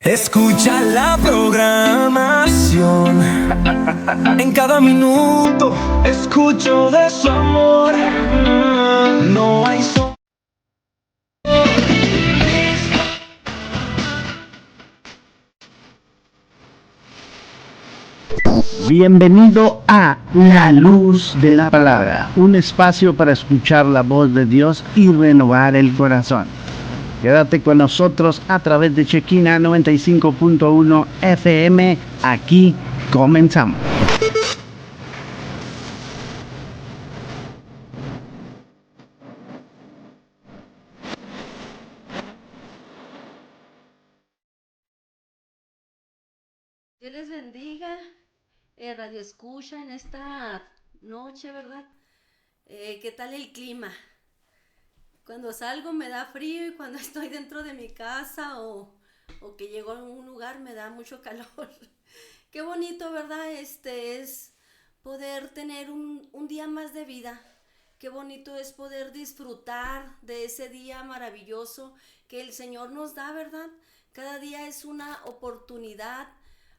Escucha la programación. En cada minuto escucho de su amor. No hay sol. Bienvenido a La Luz de la Palabra, un espacio para escuchar la voz de Dios y renovar el corazón. Quédate con nosotros a través de Chequina 95.1 FM. Aquí comenzamos. Dios les bendiga, Radio Escucha en esta noche, ¿verdad? ¿Qué tal el clima? Cuando salgo me da frío y cuando estoy dentro de mi casa o que llego a un lugar me da mucho calor. Qué bonito, ¿verdad? Es poder tener un día más de vida. Qué bonito es poder disfrutar de ese día maravilloso que el Señor nos da, ¿verdad? Cada día es una oportunidad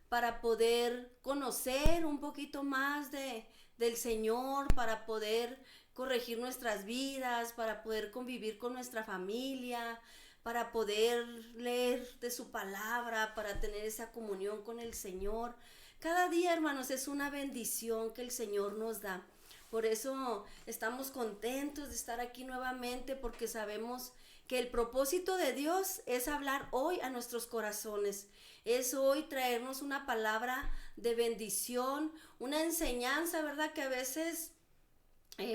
para poder conocer un poquito más del Señor, para poder corregir nuestras vidas, para poder convivir con nuestra familia, para poder leer de su palabra, para tener esa comunión con el Señor. Cada día, hermanos, es una bendición que el Señor nos da. Por eso estamos contentos de estar aquí nuevamente, porque sabemos que el propósito de Dios es hablar hoy a nuestros corazones. Es hoy traernos una palabra de bendición, una enseñanza, ¿verdad? Que a veces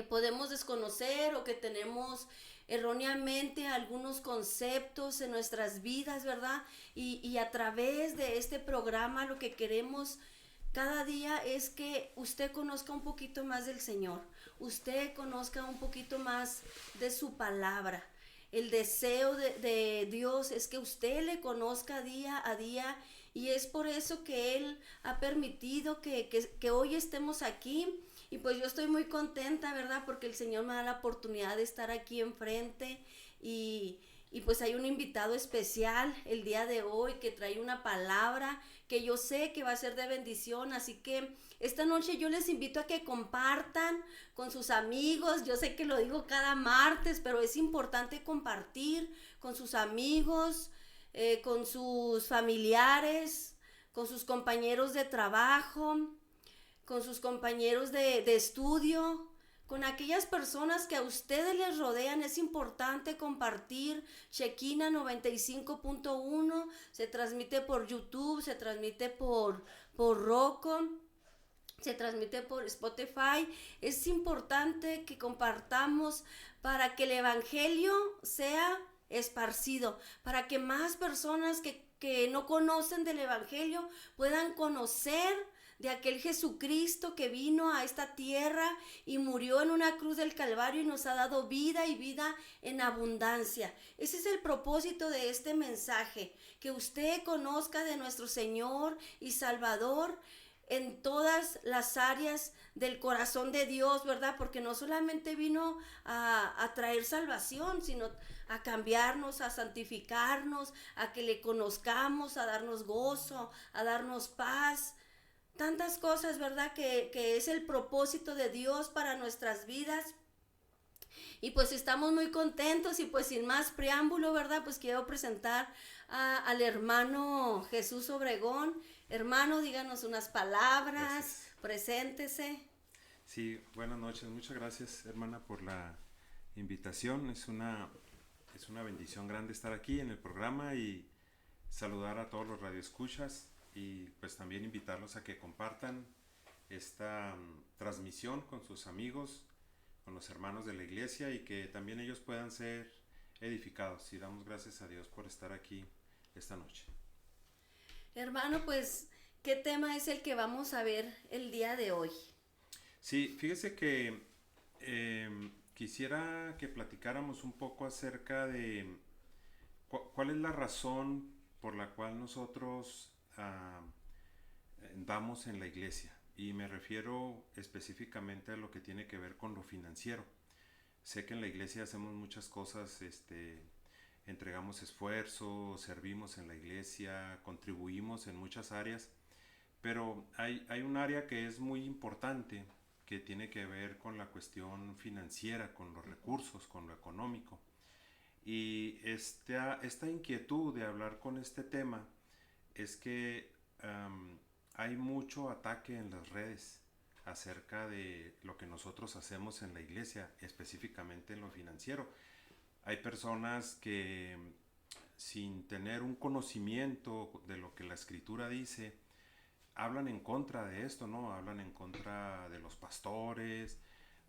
podemos desconocer o que tenemos erróneamente algunos conceptos en nuestras vidas, ¿verdad? Y a través de este programa lo que queremos cada día es que usted conozca un poquito más del Señor, usted conozca un poquito más de su palabra. El deseo de Dios es que usted le conozca día a día, y es por eso que Él ha permitido que hoy estemos aquí. Y pues yo estoy muy contenta, ¿verdad? Porque el Señor me da la oportunidad de estar aquí enfrente y pues hay un invitado especial el día de hoy que trae una palabra que yo sé que va a ser de bendición. Así que esta noche yo les invito a que compartan con sus amigos. Yo sé que lo digo cada martes, pero es importante compartir con sus amigos, con sus familiares, con sus compañeros de trabajo, con sus compañeros de estudio, con aquellas personas que a ustedes les rodean. Es importante compartir. Chequina 95.1 se transmite por YouTube, se transmite por Roku, se transmite por Spotify. Es importante que compartamos para que el Evangelio sea esparcido, para que más personas que no conocen del Evangelio puedan conocer de aquel Jesucristo que vino a esta tierra y murió en una cruz del Calvario y nos ha dado vida y vida en abundancia. Ese es el propósito de este mensaje, que usted conozca de nuestro Señor y Salvador en todas las áreas del corazón de Dios, ¿verdad? Porque no solamente vino a traer salvación, sino a cambiarnos, a santificarnos, a que le conozcamos, a darnos gozo, a darnos paz. Tantas cosas, ¿verdad? Que es el propósito de Dios para nuestras vidas. Y pues estamos muy contentos y pues sin más preámbulo, ¿verdad? Pues quiero presentar al hermano Jesús Obregón. Hermano, díganos unas palabras, Gracias. preséntese. Sí, buenas noches. Muchas gracias, hermana, por la invitación. Es una bendición grande estar aquí en el programa y saludar a todos los radioescuchas y pues también invitarlos a que compartan esta transmisión con sus amigos, con los hermanos de la iglesia, y que también ellos puedan ser edificados. Y damos gracias a Dios por estar aquí esta noche. Hermano, pues, ¿qué tema es el que vamos a ver el día de hoy? Sí, fíjese que quisiera que platicáramos un poco acerca de cuál es la razón por la cual nosotros damos en la iglesia. Y me refiero específicamente a lo que tiene que ver con lo financiero. Sé que en la iglesia hacemos muchas cosas entregamos esfuerzo, servimos en la iglesia, contribuimos en muchas áreas, pero hay un área que es muy importante que tiene que ver con la cuestión financiera, con los recursos, con lo económico. Y esta inquietud de hablar con este tema es que hay mucho ataque en las redes acerca de lo que nosotros hacemos en la iglesia, específicamente en lo financiero. Hay personas que sin tener un conocimiento de lo que la escritura dice, hablan en contra de esto, ¿no? Hablan en contra de los pastores,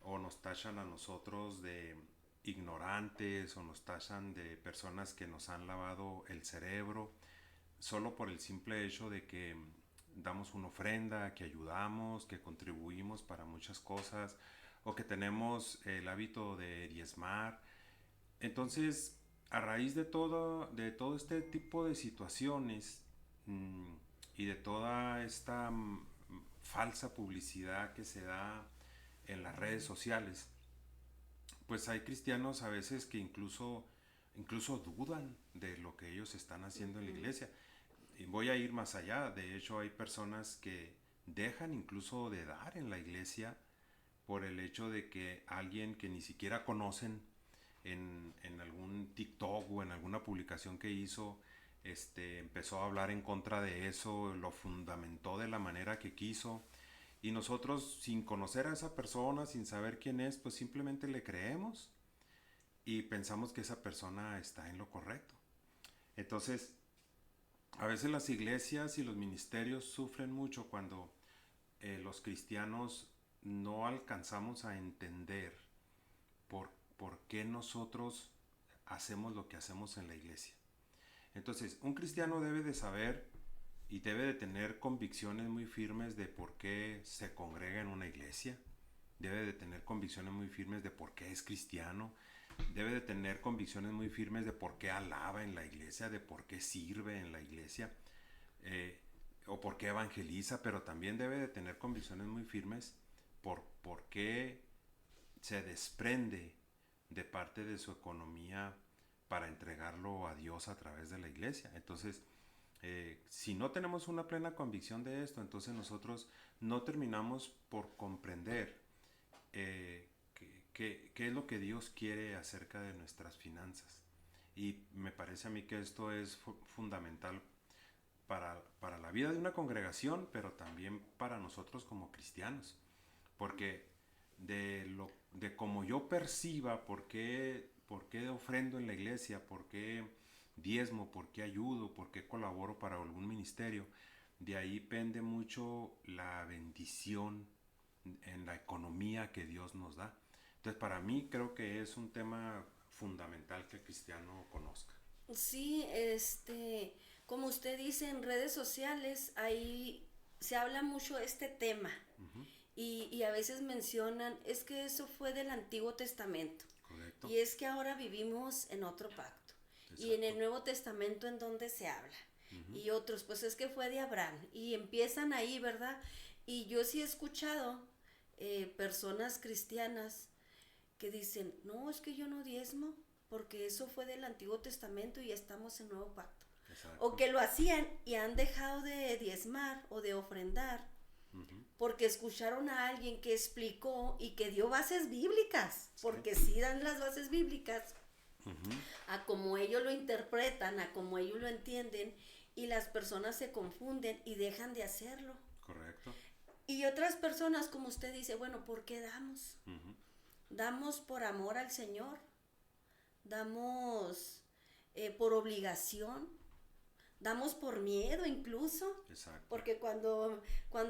o nos tachan a nosotros de ignorantes, o nos tachan de personas que nos han lavado el cerebro, solo por el simple hecho de que damos una ofrenda, que ayudamos, que contribuimos para muchas cosas, o que tenemos el hábito de diezmar. Entonces, a raíz de todo este tipo de situaciones, y de toda esta falsa publicidad que se da en las redes sociales, pues hay cristianos a veces que incluso dudan de lo que ellos están haciendo en la iglesia. Y voy a ir más allá. De hecho, hay personas que dejan incluso de dar en la iglesia por el hecho de que alguien que ni siquiera conocen en algún TikTok o en alguna publicación que hizo, empezó a hablar en contra de eso, lo fundamentó de la manera que quiso, y nosotros, sin conocer a esa persona, sin saber quién es, pues simplemente le creemos y pensamos que esa persona está en lo correcto. Entonces, a veces las iglesias y los ministerios sufren mucho cuando los cristianos no alcanzamos a entender por qué nosotros hacemos lo que hacemos en la iglesia. Entonces, un cristiano debe de saber y debe de tener convicciones muy firmes de por qué se congrega en una iglesia. Debe de tener convicciones muy firmes de por qué es cristiano. Debe de tener convicciones muy firmes de por qué alaba en la iglesia, de por qué sirve en la iglesia, o por qué evangeliza, pero también debe de tener convicciones muy firmes por qué se desprende de parte de su economía para entregarlo a Dios a través de la iglesia. Entonces, si no tenemos una plena convicción de esto, entonces nosotros no terminamos por comprender qué es lo que Dios quiere acerca de nuestras finanzas. Y me parece a mí que esto es fundamental para la vida de una congregación, pero también para nosotros como cristianos. Porque de como yo perciba por qué ofrendo en la iglesia, por qué diezmo, por qué ayudo, por qué colaboro para algún ministerio, de ahí pende mucho la bendición en la economía que Dios nos da. Entonces, para mí creo que es un tema fundamental que el cristiano conozca. Sí, como usted dice, en redes sociales ahí se habla mucho de este tema. Uh-huh. Y a veces mencionan, es que eso fue del Antiguo Testamento. Correcto. Y es que ahora vivimos en otro pacto. Exacto. Y en el Nuevo Testamento, ¿en dónde se habla? Uh-huh. Y otros, pues es que fue de Abraham. Y empiezan ahí, ¿verdad? Y yo sí he escuchado personas cristianas que dicen, no, es que yo no diezmo, porque eso fue del Antiguo Testamento y estamos en Nuevo Pacto. Exacto. O que lo hacían y han dejado de diezmar o de ofrendar, uh-huh, porque escucharon a alguien que explicó y que dio bases bíblicas, sí, porque sí dan las bases bíblicas, uh-huh, a como ellos lo interpretan, a como ellos lo entienden, y las personas se confunden y dejan de hacerlo. Correcto. Y otras personas, como usted dice, bueno, ¿por qué damos? Uh-huh. Damos por amor al Señor, damos por obligación, damos por miedo incluso. Exacto. Porque cuando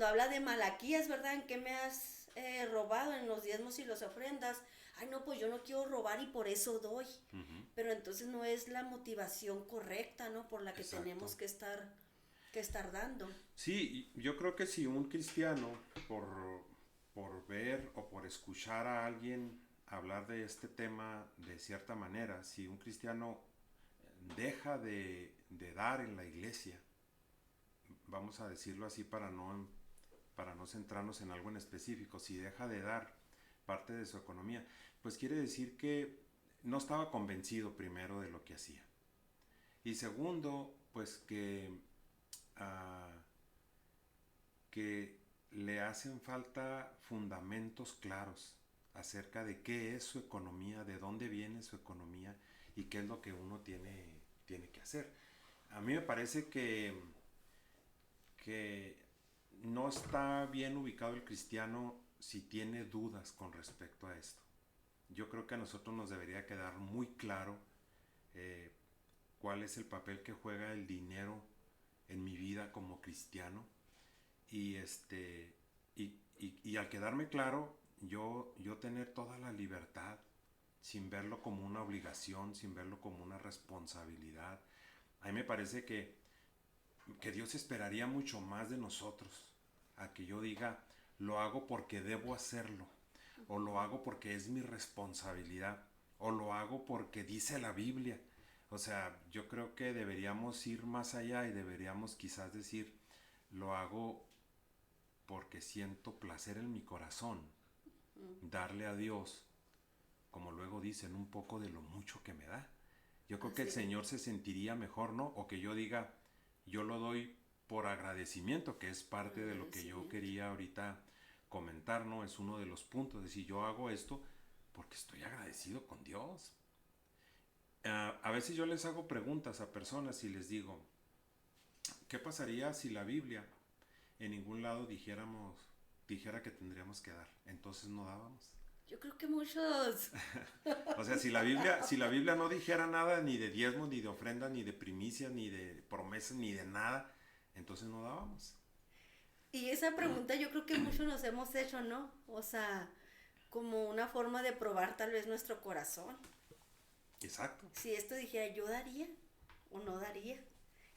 habla de Malaquías, ¿verdad? ¿En qué me has robado? En los diezmos y las ofrendas. Ay, no, pues yo no quiero robar y por eso doy. Uh-huh. Pero entonces no es la motivación correcta, ¿no? Por la que exacto, tenemos que estar dando. Sí, yo creo que si un cristiano, por ver o por escuchar a alguien hablar de este tema de cierta manera, si un cristiano deja de dar en la iglesia, vamos a decirlo así para no centrarnos en algo en específico, si deja de dar parte de su economía, pues quiere decir que no estaba convencido primero de lo que hacía. Y segundo, pues ah, que le hacen falta fundamentos claros acerca de qué es su economía, de dónde viene su economía y qué es lo que uno tiene que hacer. A mí me parece que no está bien ubicado el cristiano si tiene dudas con respecto a esto. Yo creo que a nosotros nos debería quedar muy claro eh, cuál es el papel que juega el dinero en mi vida como cristiano. Y, y al quedarme claro, yo tener toda la libertad sin verlo como una obligación, sin verlo como una responsabilidad. A mí me parece que Dios esperaría mucho más de nosotros a que yo diga, lo hago porque debo hacerlo, o lo hago porque es mi responsabilidad, o lo hago porque dice la Biblia. O sea, yo creo que deberíamos ir más allá y deberíamos quizás decir, lo hago porque siento placer en mi corazón, darle a Dios, como luego dicen, un poco de lo mucho que me da. Yo creo que el Señor se sentiría mejor, ¿no? O que yo diga, yo lo doy por agradecimiento, que es parte de lo que yo quería ahorita comentar, ¿no? Es uno de los puntos, es decir, yo hago esto porque estoy agradecido con Dios. A veces yo les hago preguntas a personas y les digo, ¿qué pasaría si la Biblia en ningún lado dijera que tendríamos que dar? Entonces no dábamos. Yo creo que muchos. O sea, si la Biblia no dijera nada ni de diezmos, ni de ofrendas, ni de primicias, ni de promesas, ni de nada, entonces no dábamos. Y esa pregunta yo creo que muchos nos hemos hecho, ¿no? O sea, como una forma de probar tal vez nuestro corazón. Exacto. Si esto dijera, ¿yo daría o no daría?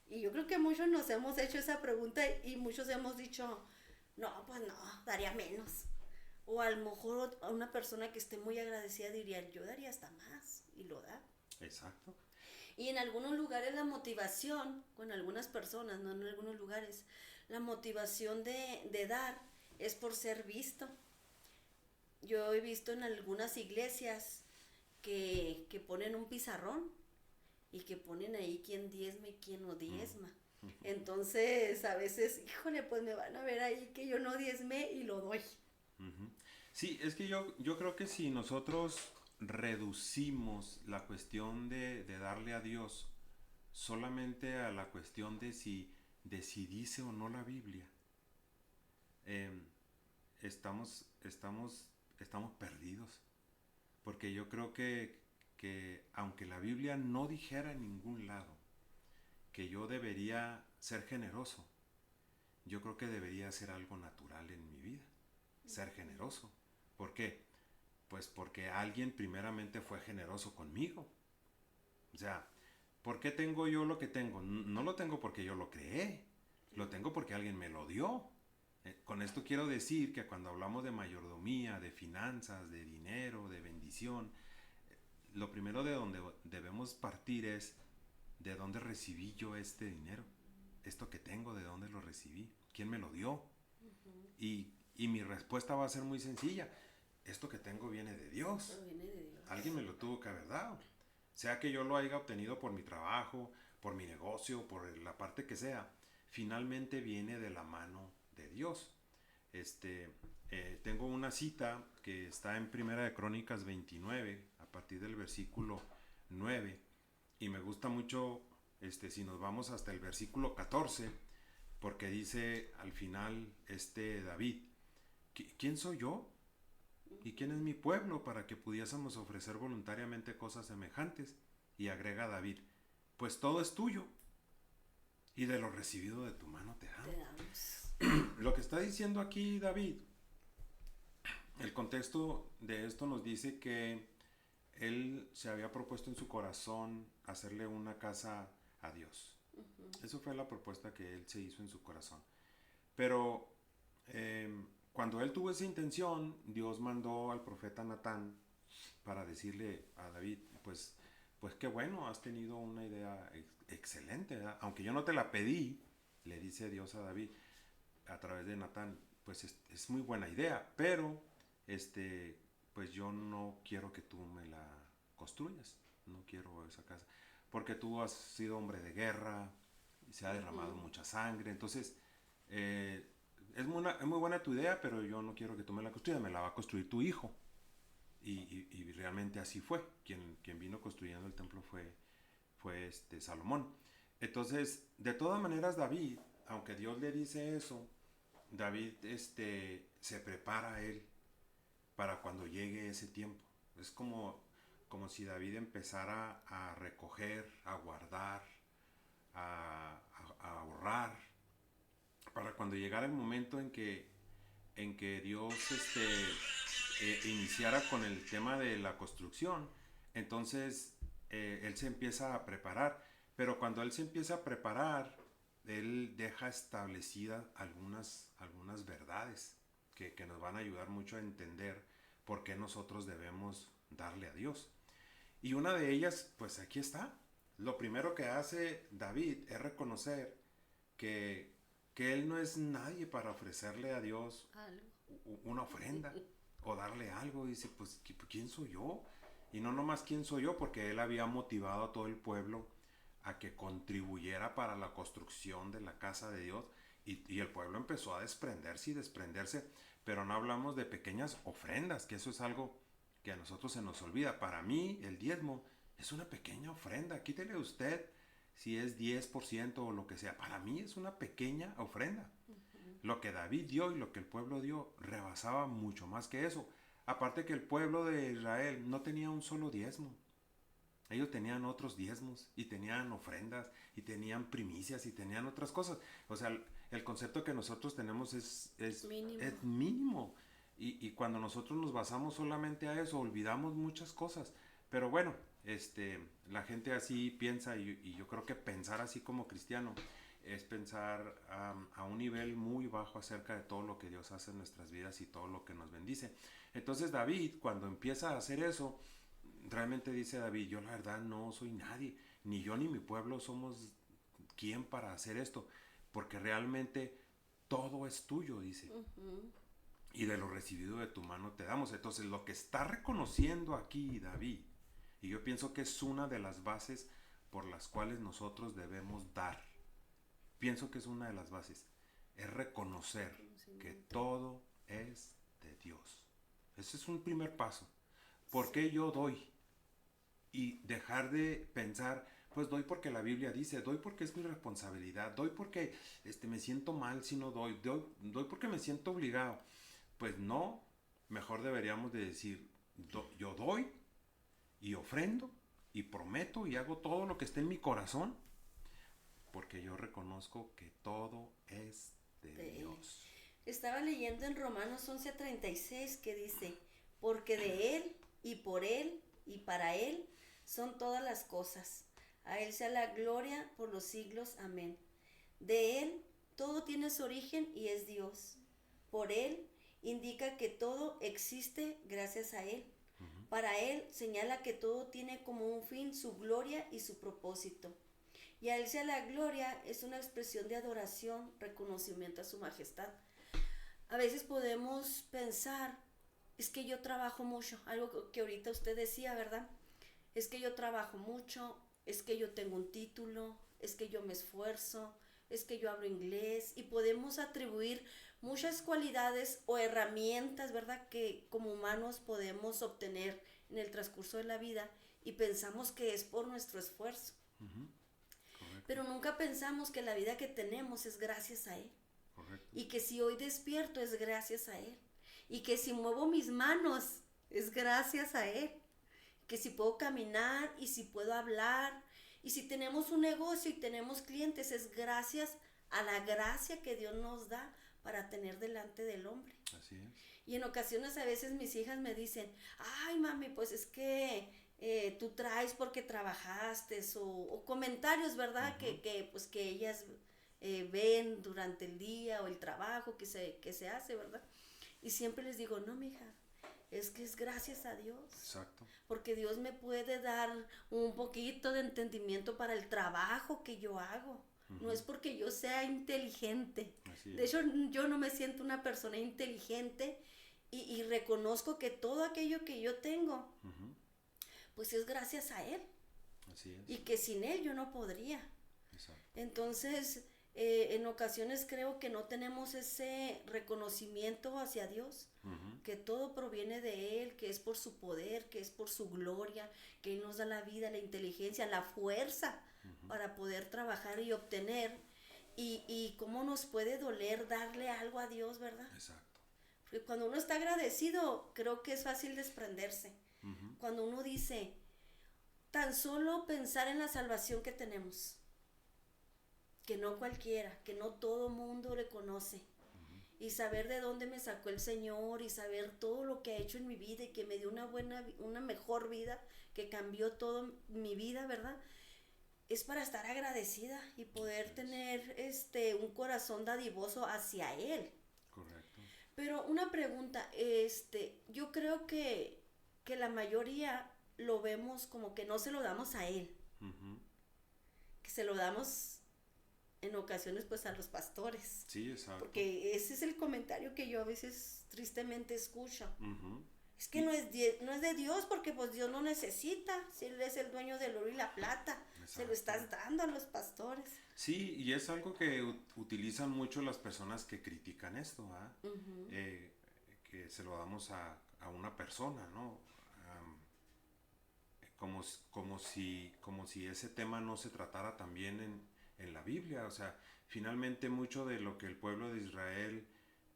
Y yo creo que muchos nos hemos hecho esa pregunta y muchos hemos dicho, no, pues no, daría menos. O a lo mejor a una persona que esté muy agradecida diría, yo daría hasta más, y lo da. Exacto. Y en algunos lugares la motivación, con algunas personas, no en algunos lugares, la motivación de dar es por ser visto. Yo he visto en algunas iglesias que ponen un pizarrón y que ponen ahí quién diezma y quién no diezma. Entonces, a veces, híjole, pues me van a ver ahí que yo no diezmé y lo doy. Sí, es que yo creo que si nosotros reducimos la cuestión de darle a Dios solamente a la cuestión de si dice o no la Biblia, eh, estamos perdidos. Porque yo creo que aunque la Biblia no dijera en ningún lado que yo debería ser generoso, yo creo que debería ser algo natural en mi vida, ser generoso. ¿Por qué? Pues porque alguien primeramente fue generoso conmigo. O sea, ¿por qué tengo yo lo que tengo? No lo tengo porque yo lo creé, lo tengo porque alguien me lo dio. Con esto quiero decir que cuando hablamos de mayordomía, de finanzas, de dinero, de bendición, lo primero de donde debemos partir es de dónde recibí yo este dinero. Esto que tengo, ¿de dónde lo recibí? ¿Quién me lo dio? Y mi respuesta va a ser muy sencilla. Esto que tengo viene de Dios. Pero viene de Dios. Alguien me lo tuvo que haber dado. Sea que yo lo haya obtenido por mi trabajo, por mi negocio, por la parte que sea, finalmente viene de la mano de Dios. Tengo una cita que está en Primera de Crónicas 29, a partir del versículo 9, y me gusta mucho si nos vamos hasta el versículo 14, porque dice al final David, ¿quién soy yo? ¿Y quién es mi pueblo para que pudiésemos ofrecer voluntariamente cosas semejantes? Y agrega David, pues todo es tuyo, y de lo recibido de tu mano te damos. Te damos. Lo que está diciendo aquí David, el contexto de esto nos dice que él se había propuesto en su corazón hacerle una casa a Dios. Eso fue la propuesta que él se hizo en su corazón. Pero cuando él tuvo esa intención, Dios mandó al profeta Natán para decirle a David, pues qué bueno, has tenido una idea excelente, ¿verdad? Aunque yo no te la pedí, le dice Dios a David a través de Natán, pues es muy buena idea, pero pues yo no quiero que tú me la construyas, no quiero esa casa, porque tú has sido hombre de guerra, y se ha derramado mucha sangre, entonces es muy buena tu idea, pero yo no quiero que tú me la construyas, me la va a construir tu hijo. Y realmente así fue. Quien vino construyendo el templo fue Salomón. Entonces, de todas maneras, David, aunque Dios le dice eso, David se prepara a él para cuando llegue ese tiempo. Es como si David empezara a recoger, a guardar, a ahorrar, para cuando llegara el momento en que Dios iniciara con el tema de la construcción, entonces él se empieza a preparar. Pero cuando él se empieza a preparar, él deja establecidas algunas verdades que nos van a ayudar mucho a entender por qué nosotros debemos darle a Dios. Y una de ellas, pues aquí está. Lo primero que hace David es reconocer que él no es nadie para ofrecerle a Dios una ofrenda o darle algo. Dice, pues, ¿quién soy yo? Y no nomás quién soy yo, porque él había motivado a todo el pueblo a que contribuyera para la construcción de la casa de Dios, y el pueblo empezó a desprenderse, pero no hablamos de pequeñas ofrendas, que eso es algo que a nosotros se nos olvida. Para mí el diezmo es una pequeña ofrenda. Quítele usted si es 10% o lo que sea. Para mí es una pequeña ofrenda. Lo que David dio y lo que el pueblo dio rebasaba mucho más que eso. Aparte que el pueblo de Israel no tenía un solo diezmo. Ellos tenían otros diezmos y tenían ofrendas y tenían primicias y tenían otras cosas. O sea, el concepto que nosotros tenemos es mínimo. Y cuando nosotros nos basamos solamente a eso, olvidamos muchas cosas. Pero bueno, la gente así piensa, y yo creo que pensar así como cristiano es pensar a un nivel muy bajo acerca de todo lo que Dios hace en nuestras vidas y todo lo que nos bendice. Entonces David, cuando empieza a hacer eso, realmente dice David, yo la verdad no soy nadie, ni yo ni mi pueblo somos quien para hacer esto, porque realmente todo es tuyo, dice. Y de lo recibido de tu mano te damos. Entonces lo que está reconociendo aquí David, y yo pienso que es una de las bases por las cuales nosotros debemos dar, pienso que es una de las bases, es reconocer que todo es de Dios. Ese es un primer paso. ¿Por qué yo doy? Y dejar de pensar, pues doy porque la Biblia dice, doy porque es mi responsabilidad, doy porque me siento mal si no doy, doy porque me siento obligado. Pues no, mejor deberíamos de decir, yo doy y ofrendo y prometo y hago todo lo que esté en mi corazón, porque yo reconozco que todo es de Dios. Estaba leyendo en Romanos 11:36 que dice, porque de Él y por Él y para Él son todas las cosas. A Él sea la gloria por los siglos. Amén. De Él todo tiene su origen y es Dios. Por Él indica que todo existe gracias a Él. Para Él señala que todo tiene como un fin su gloria y su propósito. Y a Él sea la gloria es una expresión de adoración, reconocimiento a su majestad. A veces podemos pensar, es que yo trabajo mucho, algo que ahorita usted decía, ¿verdad? Es que yo trabajo mucho, es que yo tengo un título, es que yo me esfuerzo, es que yo hablo inglés, y podemos atribuir muchas cualidades o herramientas, ¿verdad?, que como humanos podemos obtener en el transcurso de la vida, y pensamos que es por nuestro esfuerzo. Pero nunca pensamos que la vida que tenemos es gracias a Él. Correcto. Y que si hoy despierto es gracias a Él. Y que si muevo mis manos es gracias a Él. Que si puedo caminar y si puedo hablar y si tenemos un negocio y tenemos clientes es gracias a la gracia que Dios nos da para tener delante del hombre. Así es. Y en ocasiones a veces mis hijas me dicen, ay mami, pues es que tú traes porque trabajaste, o comentarios, ¿verdad? Pues que ellas ven durante el día o el trabajo que se hace, ¿verdad? Y siempre les digo, no, mija, es que es gracias a Dios. Exacto. Porque Dios me puede dar un poquito de entendimiento para el trabajo que yo hago. No es porque yo sea inteligente. De hecho, yo no me siento una persona inteligente y reconozco que todo aquello que yo tengo, pues es gracias a Él. Así es. y que sin Él yo no podría. Exacto. Entonces, en ocasiones creo que no tenemos ese reconocimiento hacia Dios, Ujú. que todo proviene de Él, que es por su poder, que es por su gloria, que Él nos da la vida, la inteligencia, la fuerza para poder trabajar y obtener. Y cómo nos puede doler darle algo a Dios, ¿verdad? Exacto. Porque cuando uno está agradecido, creo que es fácil desprenderse. Ujú. Cuando uno dice, tan solo pensar en la salvación que tenemos, que no cualquiera, que no todo mundo le conoce, y saber de dónde me sacó el Señor, y saber todo lo que ha hecho en mi vida y que me dio una mejor vida, que cambió todo mi vida, ¿verdad? Es para estar agradecida y poder tener un corazón dadivoso hacia Él. Correcto. Pero una pregunta, yo creo que la mayoría lo vemos como que no se lo damos a Él, Ujú. que se lo damos en ocasiones pues a los pastores. Sí, exacto. Porque ese es el comentario que yo a veces tristemente escucho. Ujú. Es que no es de Dios, porque pues Dios no necesita, si Él es el dueño del oro y la plata, se lo Exacto. estás dando a los pastores. Sí, y es algo que utilizan mucho las personas que critican esto, ¿ah? Ujú. Que se lo damos a una persona, ¿no? Am, como si ese tema no se tratara también en la Biblia. O sea, finalmente mucho de lo que el pueblo de Israel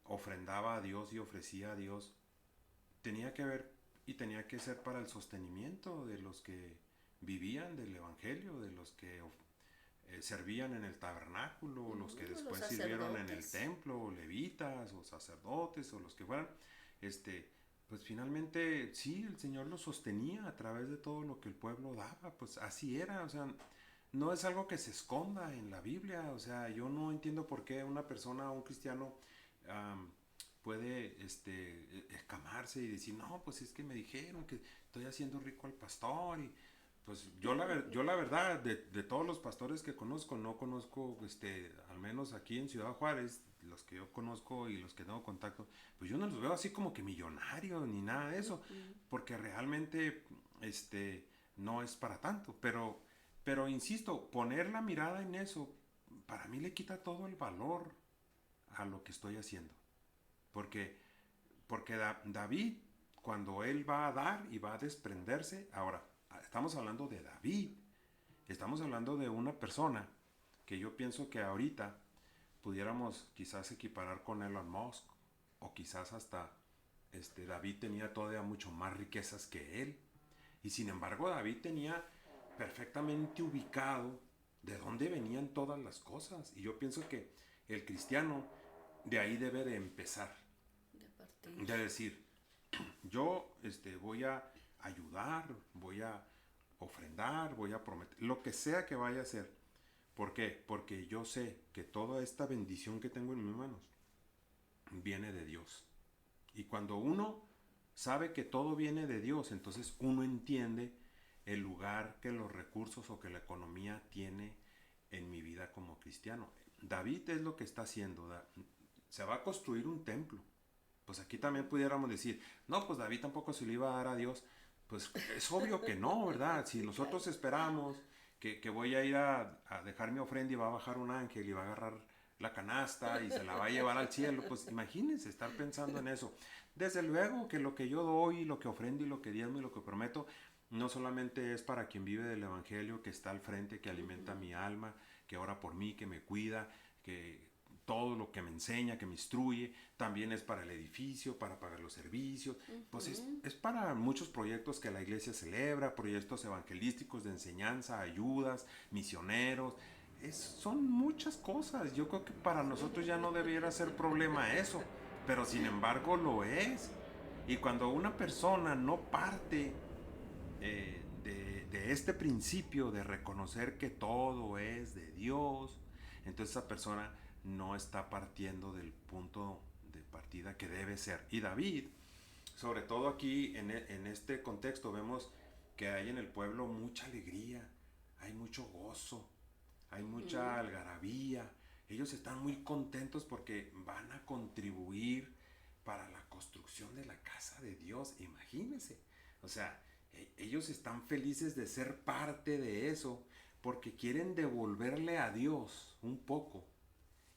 ofrendaba a Dios y ofrecía a Dios tenía que ver y tenía que ser para el sostenimiento de los que vivían del Evangelio, de los que servían en el tabernáculo, los que Los después sirvieron en el sacerdotes. templo, levitas o sacerdotes o los que fueran, este, pues finalmente sí, el Señor los sostenía a través de todo lo que el pueblo daba, pues así era, o sea, no es algo que se esconda en la Biblia, o sea, yo no entiendo por qué una persona, un cristiano, am, puede escamarse y decir, no, pues es que me dijeron que estoy haciendo rico al pastor y pues yo la verdad, de todos los pastores que conozco, no conozco, al menos aquí en Ciudad Juárez, los que yo conozco y los que tengo contacto, pues yo no los veo así como que millonarios ni nada de eso, porque realmente, no es para tanto, pero insisto, poner la mirada en eso, para mí le quita todo el valor a lo que estoy haciendo, porque, porque David, cuando él va a dar y va a desprenderse, ahora, estamos hablando de David, estamos hablando de una persona que yo pienso que ahorita pudiéramos quizás equiparar con Elon Musk, o quizás hasta David tenía todavía mucho más riquezas que él, y sin embargo David tenía perfectamente ubicado de dónde venían todas las cosas, y yo pienso que el cristiano de ahí debe de empezar, De partir. de decir, yo voy a ayudar, voy a ofrendar, voy a prometer, lo que sea que vaya a hacer. ¿Por qué? Porque yo sé que toda esta bendición que tengo en mis manos viene de Dios. Y cuando uno sabe que todo viene de Dios, entonces uno entiende el lugar que los recursos o que la economía tiene en mi vida como cristiano. David es lo que está haciendo. Se va a construir un templo. Pues aquí también pudiéramos decir, no, pues David tampoco se lo iba a dar a Dios. Pues es obvio que no, ¿verdad? Si nosotros esperamos que voy a ir a dejar mi ofrenda y va a bajar un ángel y va a agarrar la canasta y se la va a llevar al cielo, pues imagínense estar pensando en eso. Desde luego que lo que yo doy, lo que ofrendo y lo que diezmo y lo que prometo, no solamente es para quien vive del Evangelio, que está al frente, que alimenta mi alma, que ora por mí, que me cuida, que todo lo que me enseña, que me instruye, también es para el edificio, para pagar los servicios, pues es para muchos proyectos que la iglesia celebra, proyectos evangelísticos de enseñanza, ayudas, misioneros, son muchas cosas. Yo creo que para nosotros ya no debiera ser problema eso, pero sin embargo lo es. Y cuando una persona no parte de este principio de reconocer que todo es de Dios, entonces esa persona no está partiendo del punto de partida que debe ser. Y David, sobre todo aquí en este contexto, vemos que hay en el pueblo mucha alegría, hay mucho gozo, hay mucha algarabía. Ellos están muy contentos porque van a contribuir para la construcción de la casa de Dios. Imagínense. O sea, Ellos están felices de ser parte de eso porque quieren devolverle a Dios un poco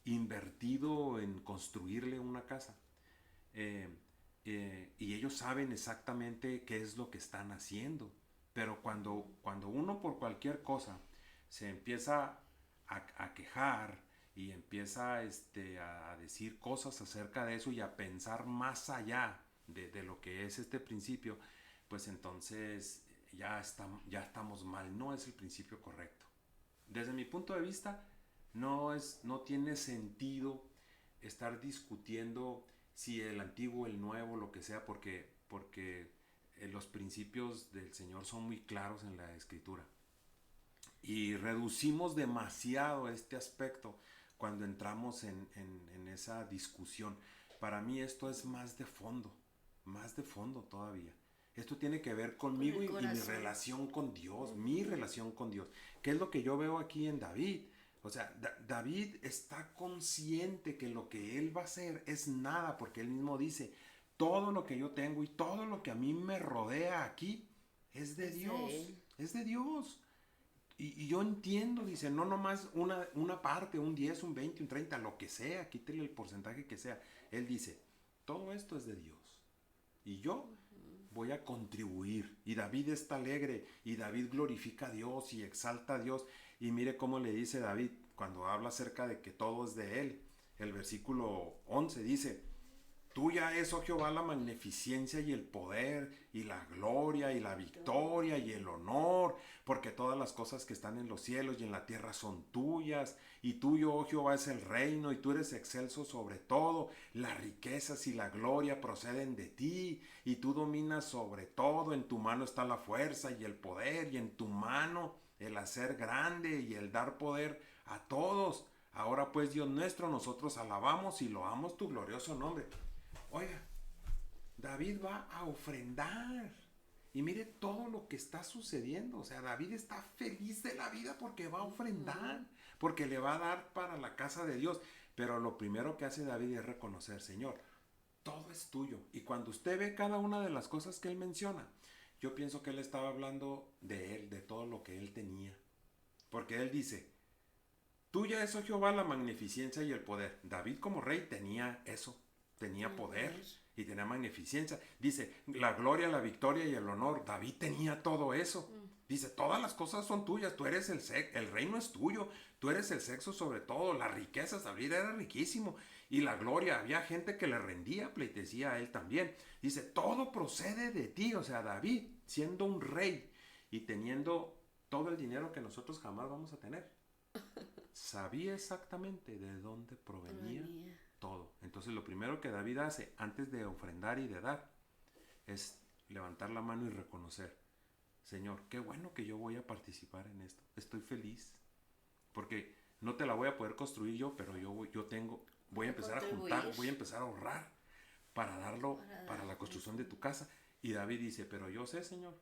invertido en construirle una casa. Eh, y ellos saben exactamente qué es lo que están haciendo. Pero cuando uno por cualquier cosa se empieza a quejar y empieza a decir cosas acerca de eso y a pensar más allá de lo que es este principio, pues entonces ya estamos mal, no es el principio correcto. Desde mi punto de vista, no tiene sentido estar discutiendo si el antiguo, el nuevo, lo que sea, porque los principios del Señor son muy claros en la Escritura. Y reducimos demasiado este aspecto cuando entramos en esa discusión. Para mí esto es más de fondo todavía. Esto tiene que ver conmigo y mi relación con Dios, mi relación con Dios. ¿Qué es lo que yo veo aquí en David? O sea, David está consciente que lo que él va a hacer es nada, porque él mismo dice, todo lo que yo tengo y todo lo que a mí me rodea aquí es de Dios, es de Dios. Y yo entiendo, dice, no nomás una parte, un 10, un 20, un 30, lo que sea, quítele el porcentaje que sea. Él dice, todo esto es de Dios. Y yo voy a contribuir. Y David está alegre, y David glorifica a Dios y exalta a Dios. Y mire cómo le dice David cuando habla acerca de que todo es de él. El versículo 11 dice, tuya es, oh Jehová, la magnificencia y el poder y la gloria y la victoria y el honor, porque todas las cosas que están en los cielos y en la tierra son tuyas, y tuyo, oh Jehová, es el reino, y tú eres excelso sobre todo. Las riquezas y la gloria proceden de ti, y tú dominas sobre todo. En tu mano está la fuerza y el poder, y en tu mano el hacer grande y el dar poder a todos. Ahora pues, Dios nuestro, nosotros alabamos y loamos tu glorioso nombre. Oiga, David va a ofrendar. Y mire todo lo que está sucediendo. O sea, David está feliz de la vida porque va a ofrendar, porque le va a dar para la casa de Dios. Pero lo primero que hace David es reconocer, Señor, todo es tuyo. Y cuando usted ve cada una de las cosas que él menciona, yo pienso que él estaba hablando de él, de todo lo que él tenía. Porque él dice, tuya es, oh Jehová, la magnificencia y el poder. David como rey tenía eso. Tenía poder y tenía magnificencia. Dice, la gloria, la victoria y el honor. David tenía todo eso. Dice, todas las cosas son tuyas. Tú eres el reino es tuyo. Tú eres el sexo sobre todo. Las riquezas, David era riquísimo. Y la gloria, había gente que le rendía pleitesía a él también. Dice, todo procede de ti. O sea, David, siendo un rey y teniendo todo el dinero que nosotros jamás vamos a tener, sabía exactamente de dónde provenía todo. Entonces lo primero que David hace antes de ofrendar y de dar es levantar la mano y reconocer, Señor, qué bueno que yo voy a participar en esto. Estoy feliz porque no te la voy a poder construir yo, pero voy a empezar a juntar, voy a empezar a ahorrar para darlo para la construcción de tu casa. Y David dice, pero yo sé, Señor,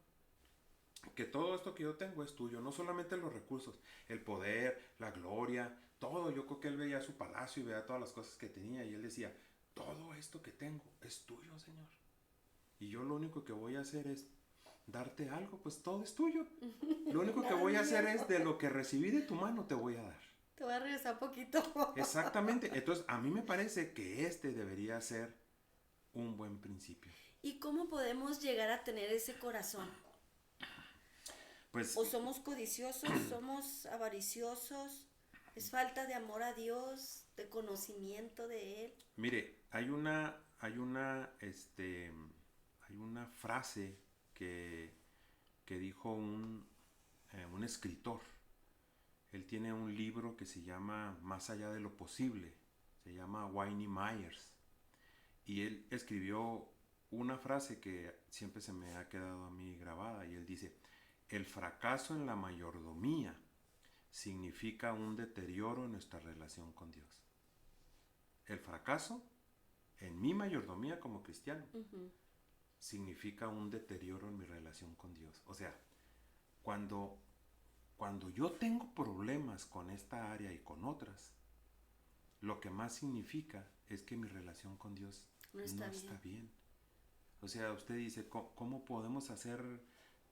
que todo esto que yo tengo es tuyo, no solamente los recursos, el poder, la gloria, todo. Yo creo que él veía su palacio y veía todas las cosas que tenía y él decía, todo esto que tengo es tuyo, Señor. Y yo lo único que voy a hacer es darte algo, pues todo es tuyo. Lo único que voy a hacer es de lo que recibí de tu mano te voy a dar. Te voy a regresar poquito. Exactamente. Entonces a mí me parece que este debería ser un buen principio. ¿Y cómo podemos llegar a tener ese corazón? Pues, ¿O somos codiciosos, somos avariciosos? ¿Es falta de amor a Dios, de conocimiento de Él? mire, hay una frase que dijo un escritor. Él tiene un libro que se llama Más allá de lo posible. Se llama Wayne Myers. Y él escribió una frase que siempre se me ha quedado a mí grabada. Y él dice, el fracaso en la mayordomía significa un deterioro en nuestra relación con Dios. El fracaso en mi mayordomía como cristiano significa un deterioro en mi relación con Dios. O sea, cuando yo tengo problemas con esta área y con otras, lo que más significa es que mi relación con Dios no está bien. O sea, usted dice, ¿cómo podemos hacer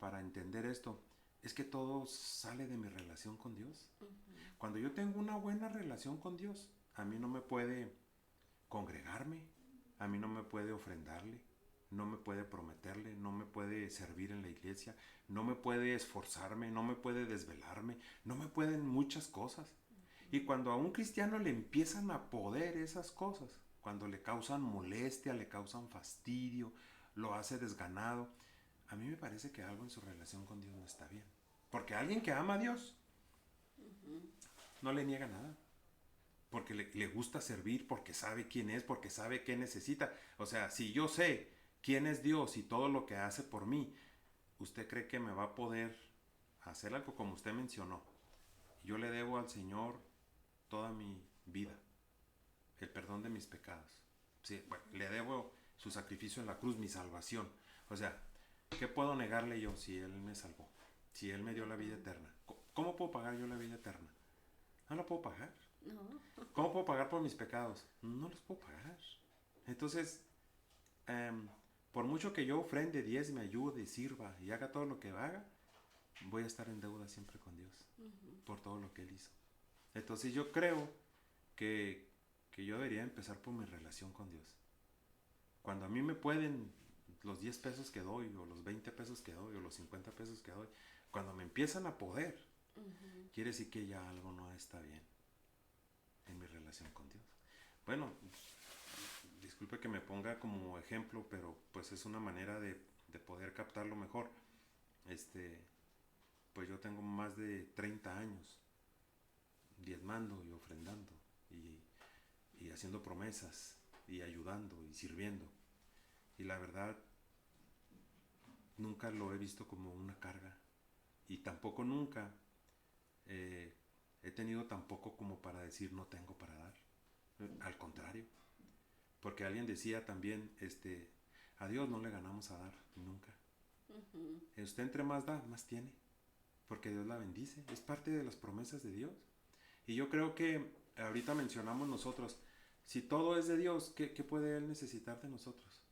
para entender esto es que todo sale de mi relación con Dios. Cuando yo tengo una buena relación con Dios, a mí no me puede congregarme, a mí no me puede ofrendarle, no me puede prometerle, no me puede servir en la iglesia, no me puede esforzarme, no me puede desvelarme, no me pueden muchas cosas. Y cuando a un cristiano le empiezan a poder esas cosas, cuando le causan molestia, le causan fastidio, lo hace desganado, a mí me parece que algo en su relación con Dios no está bien. Porque alguien que ama a Dios no le niega nada. Porque le gusta servir, porque sabe quién es, porque sabe qué necesita. O sea, si yo sé quién es Dios y todo lo que hace por mí, ¿usted cree que me va a poder hacer algo como usted mencionó? Yo le debo al Señor toda mi vida, el perdón de mis pecados. Sí, bueno, le debo su sacrificio en la cruz, mi salvación. O sea, ¿qué puedo negarle yo si Él me salvó? Si Él me dio la vida eterna. ¿Cómo puedo pagar yo la vida eterna? No la puedo pagar. No. ¿Cómo puedo pagar por mis pecados? No los puedo pagar. Entonces, por mucho que yo ofrende, diezme, ayude, sirva y haga todo lo que haga, voy a estar en deuda siempre con Dios por todo lo que Él hizo. Entonces yo creo que yo debería empezar por mi relación con Dios. Cuando a mí me pueden los 10 pesos que doy, o los 20 pesos que doy, o los 50 pesos que doy, cuando me empiezan a poder, quiere decir que ya algo no está bien en mi relación con Dios. Bueno, disculpe que me ponga como ejemplo, pero pues es una manera de poder captarlo mejor. Pues yo tengo más de 30 años diezmando y ofrendando y haciendo promesas y ayudando y sirviendo. Y la verdad, nunca lo he visto como una carga. Y tampoco nunca he tenido tampoco como para decir no tengo para dar. Al contrario. Porque alguien decía también, a Dios no le ganamos a dar, nunca. Usted entre más da, más tiene. Porque Dios la bendice. Es parte de las promesas de Dios. Y yo creo que ahorita mencionamos nosotros, si todo es de Dios, ¿qué puede Él necesitar de nosotros?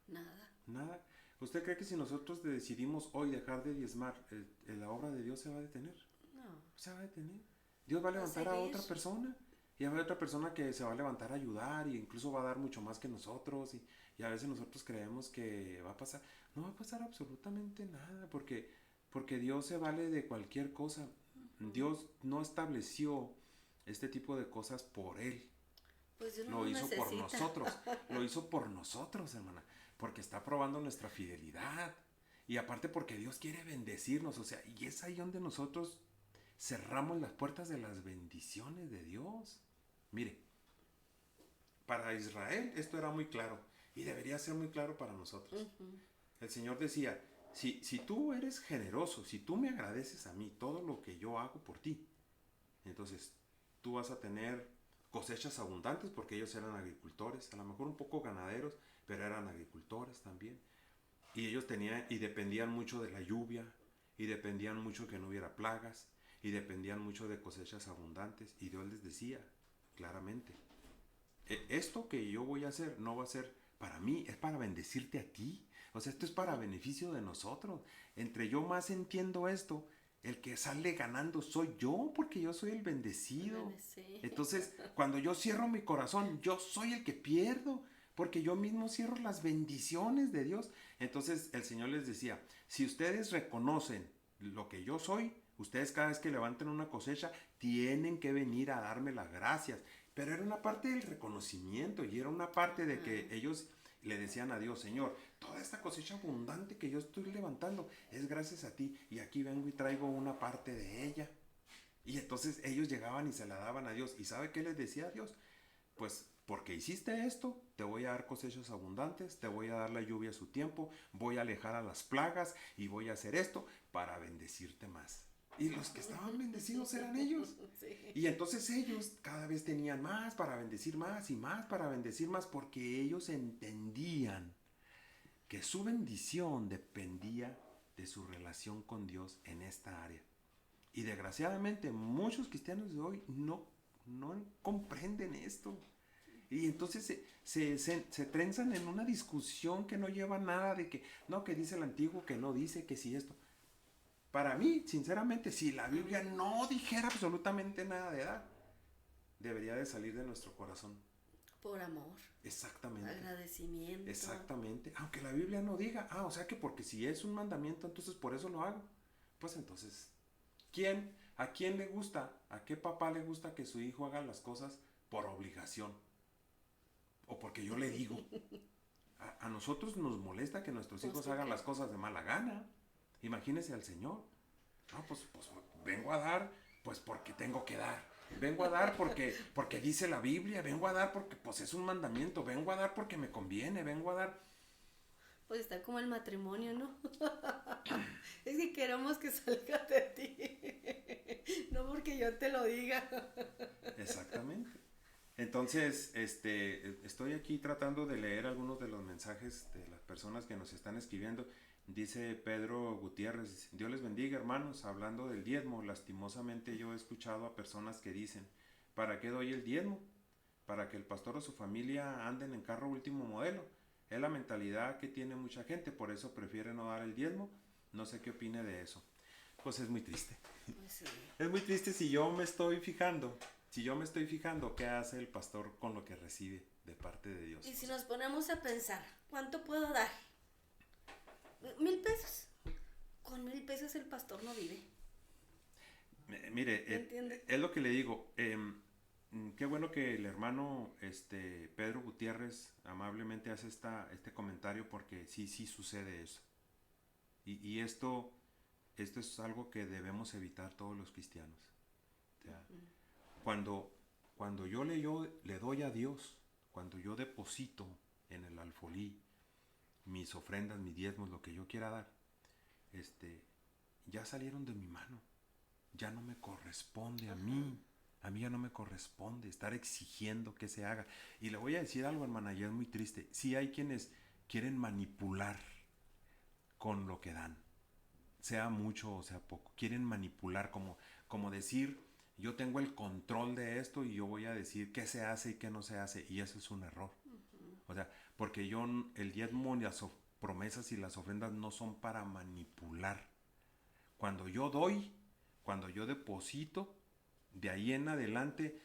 Nada. Nada. ¿Usted cree que si nosotros decidimos hoy dejar de diezmar, la obra de Dios se va a detener? No. Se va a detener. Dios va a levantar a otra persona. Y va a haber otra persona que se va a levantar a ayudar e incluso va a dar mucho más que nosotros. Y a veces nosotros creemos que va a pasar. No va a pasar absolutamente nada porque Dios se vale de cualquier cosa. Dios no estableció este tipo de cosas por Él. Pues uno Lo no hizo necesita. por nosotros. Lo hizo por nosotros, hermana. Porque está probando nuestra fidelidad. Y aparte porque Dios quiere bendecirnos. O sea, y es ahí donde nosotros cerramos las puertas de las bendiciones de Dios. Mire, para Israel esto era muy claro. Y debería ser muy claro para nosotros. El Señor decía, si tú eres generoso, si tú me agradeces a mí todo lo que yo hago por ti, entonces tú vas a tener cosechas abundantes porque ellos eran agricultores, a lo mejor un poco ganaderos, pero eran agricultores también. Y ellos tenían y dependían mucho de la lluvia, y dependían mucho que no hubiera plagas, y dependían mucho de cosechas abundantes. Y Dios les decía claramente, esto que yo voy a hacer no va a ser para mí, es para bendecirte a ti. O sea, esto es para beneficio de nosotros. Entre yo más entiendo esto, el que sale ganando soy yo, porque yo soy el bendecido. Sí. Entonces, cuando yo cierro mi corazón, yo soy el que pierdo, porque yo mismo cierro las bendiciones de Dios. Entonces, el Señor les decía, si ustedes reconocen lo que yo soy, ustedes cada vez que levanten una cosecha, tienen que venir a darme las gracias. Pero era una parte del reconocimiento y era una parte de que ellos le decían a Dios, Señor, toda esta cosecha abundante que yo estoy levantando es gracias a ti, y aquí vengo y traigo una parte de ella. Y entonces ellos llegaban y se la daban a Dios. ¿Y sabe qué les decía a Dios? Pues porque hiciste esto, te voy a dar cosechas abundantes, te voy a dar la lluvia a su tiempo, voy a alejar a las plagas y voy a hacer esto para bendecirte más. Y los que estaban bendecidos eran ellos. Sí. Y entonces ellos cada vez tenían más para bendecir más y más para bendecir más, porque ellos entendían que su bendición dependía de su relación con Dios en esta área. Y desgraciadamente muchos cristianos de hoy no comprenden esto. Y entonces se trenzan en una discusión que no lleva nada de que, no, que dice el antiguo, que no dice, que si esto. para mí, sinceramente, si la Biblia no dijera absolutamente nada de edad, debería de salir de nuestro corazón. Por amor. Exactamente. Agradecimiento. Exactamente. Aunque la Biblia no diga, o sea que porque si es un mandamiento, entonces por eso lo hago. Pues entonces, ¿a quién le gusta? ¿A qué papá le gusta que su hijo haga las cosas por obligación? O porque yo le digo. A nosotros nos molesta que nuestros hijos hagan las cosas de mala gana. Imagínese al Señor. No, pues vengo a dar, pues porque tengo que dar. Vengo a dar porque dice la Biblia. Vengo a dar porque pues es un mandamiento. Vengo a dar porque me conviene. Vengo a dar. Pues está como el matrimonio, ¿no? Es que queremos que salga de ti. No porque yo te lo diga. Exactamente. Entonces, estoy aquí tratando de leer algunos de los mensajes de las personas que nos están escribiendo. Dice Pedro Gutiérrez, Dios les bendiga, hermanos, hablando del diezmo. Lastimosamente yo he escuchado a personas que dicen, ¿para qué doy el diezmo? Para que el pastor o su familia anden en carro último modelo. Es la mentalidad que tiene mucha gente, por eso prefiere no dar el diezmo. No sé qué opine de eso. Pues es muy triste. Pues sí. Es muy triste si yo me estoy fijando qué hace el pastor con lo que recibe de parte de Dios. Y si nos ponemos a pensar, ¿cuánto puedo dar? 1,000 pesos. Con 1,000 pesos el pastor no vive. Mire, es lo que le digo. Qué bueno que el hermano Pedro Gutiérrez amablemente hace este comentario, porque sí sucede eso. Y esto es algo que debemos evitar todos los cristianos. O sea, cuando yo le doy a Dios, cuando yo deposito en el alfolí mis ofrendas, mis diezmos, lo que yo quiera dar, ya salieron de mi mano. Ya no me corresponde a mí. A mí ya no me corresponde estar exigiendo que se haga. Y le voy a decir algo, hermana, y es muy triste. Sí hay quienes quieren manipular con lo que dan. Sea mucho o sea poco. Quieren manipular, como decir, yo tengo el control de esto y yo voy a decir qué se hace y qué no se hace. Y eso es un error. O sea, porque el diezmo y las promesas y las ofrendas no son para manipular. Cuando yo doy, cuando yo deposito, de ahí en adelante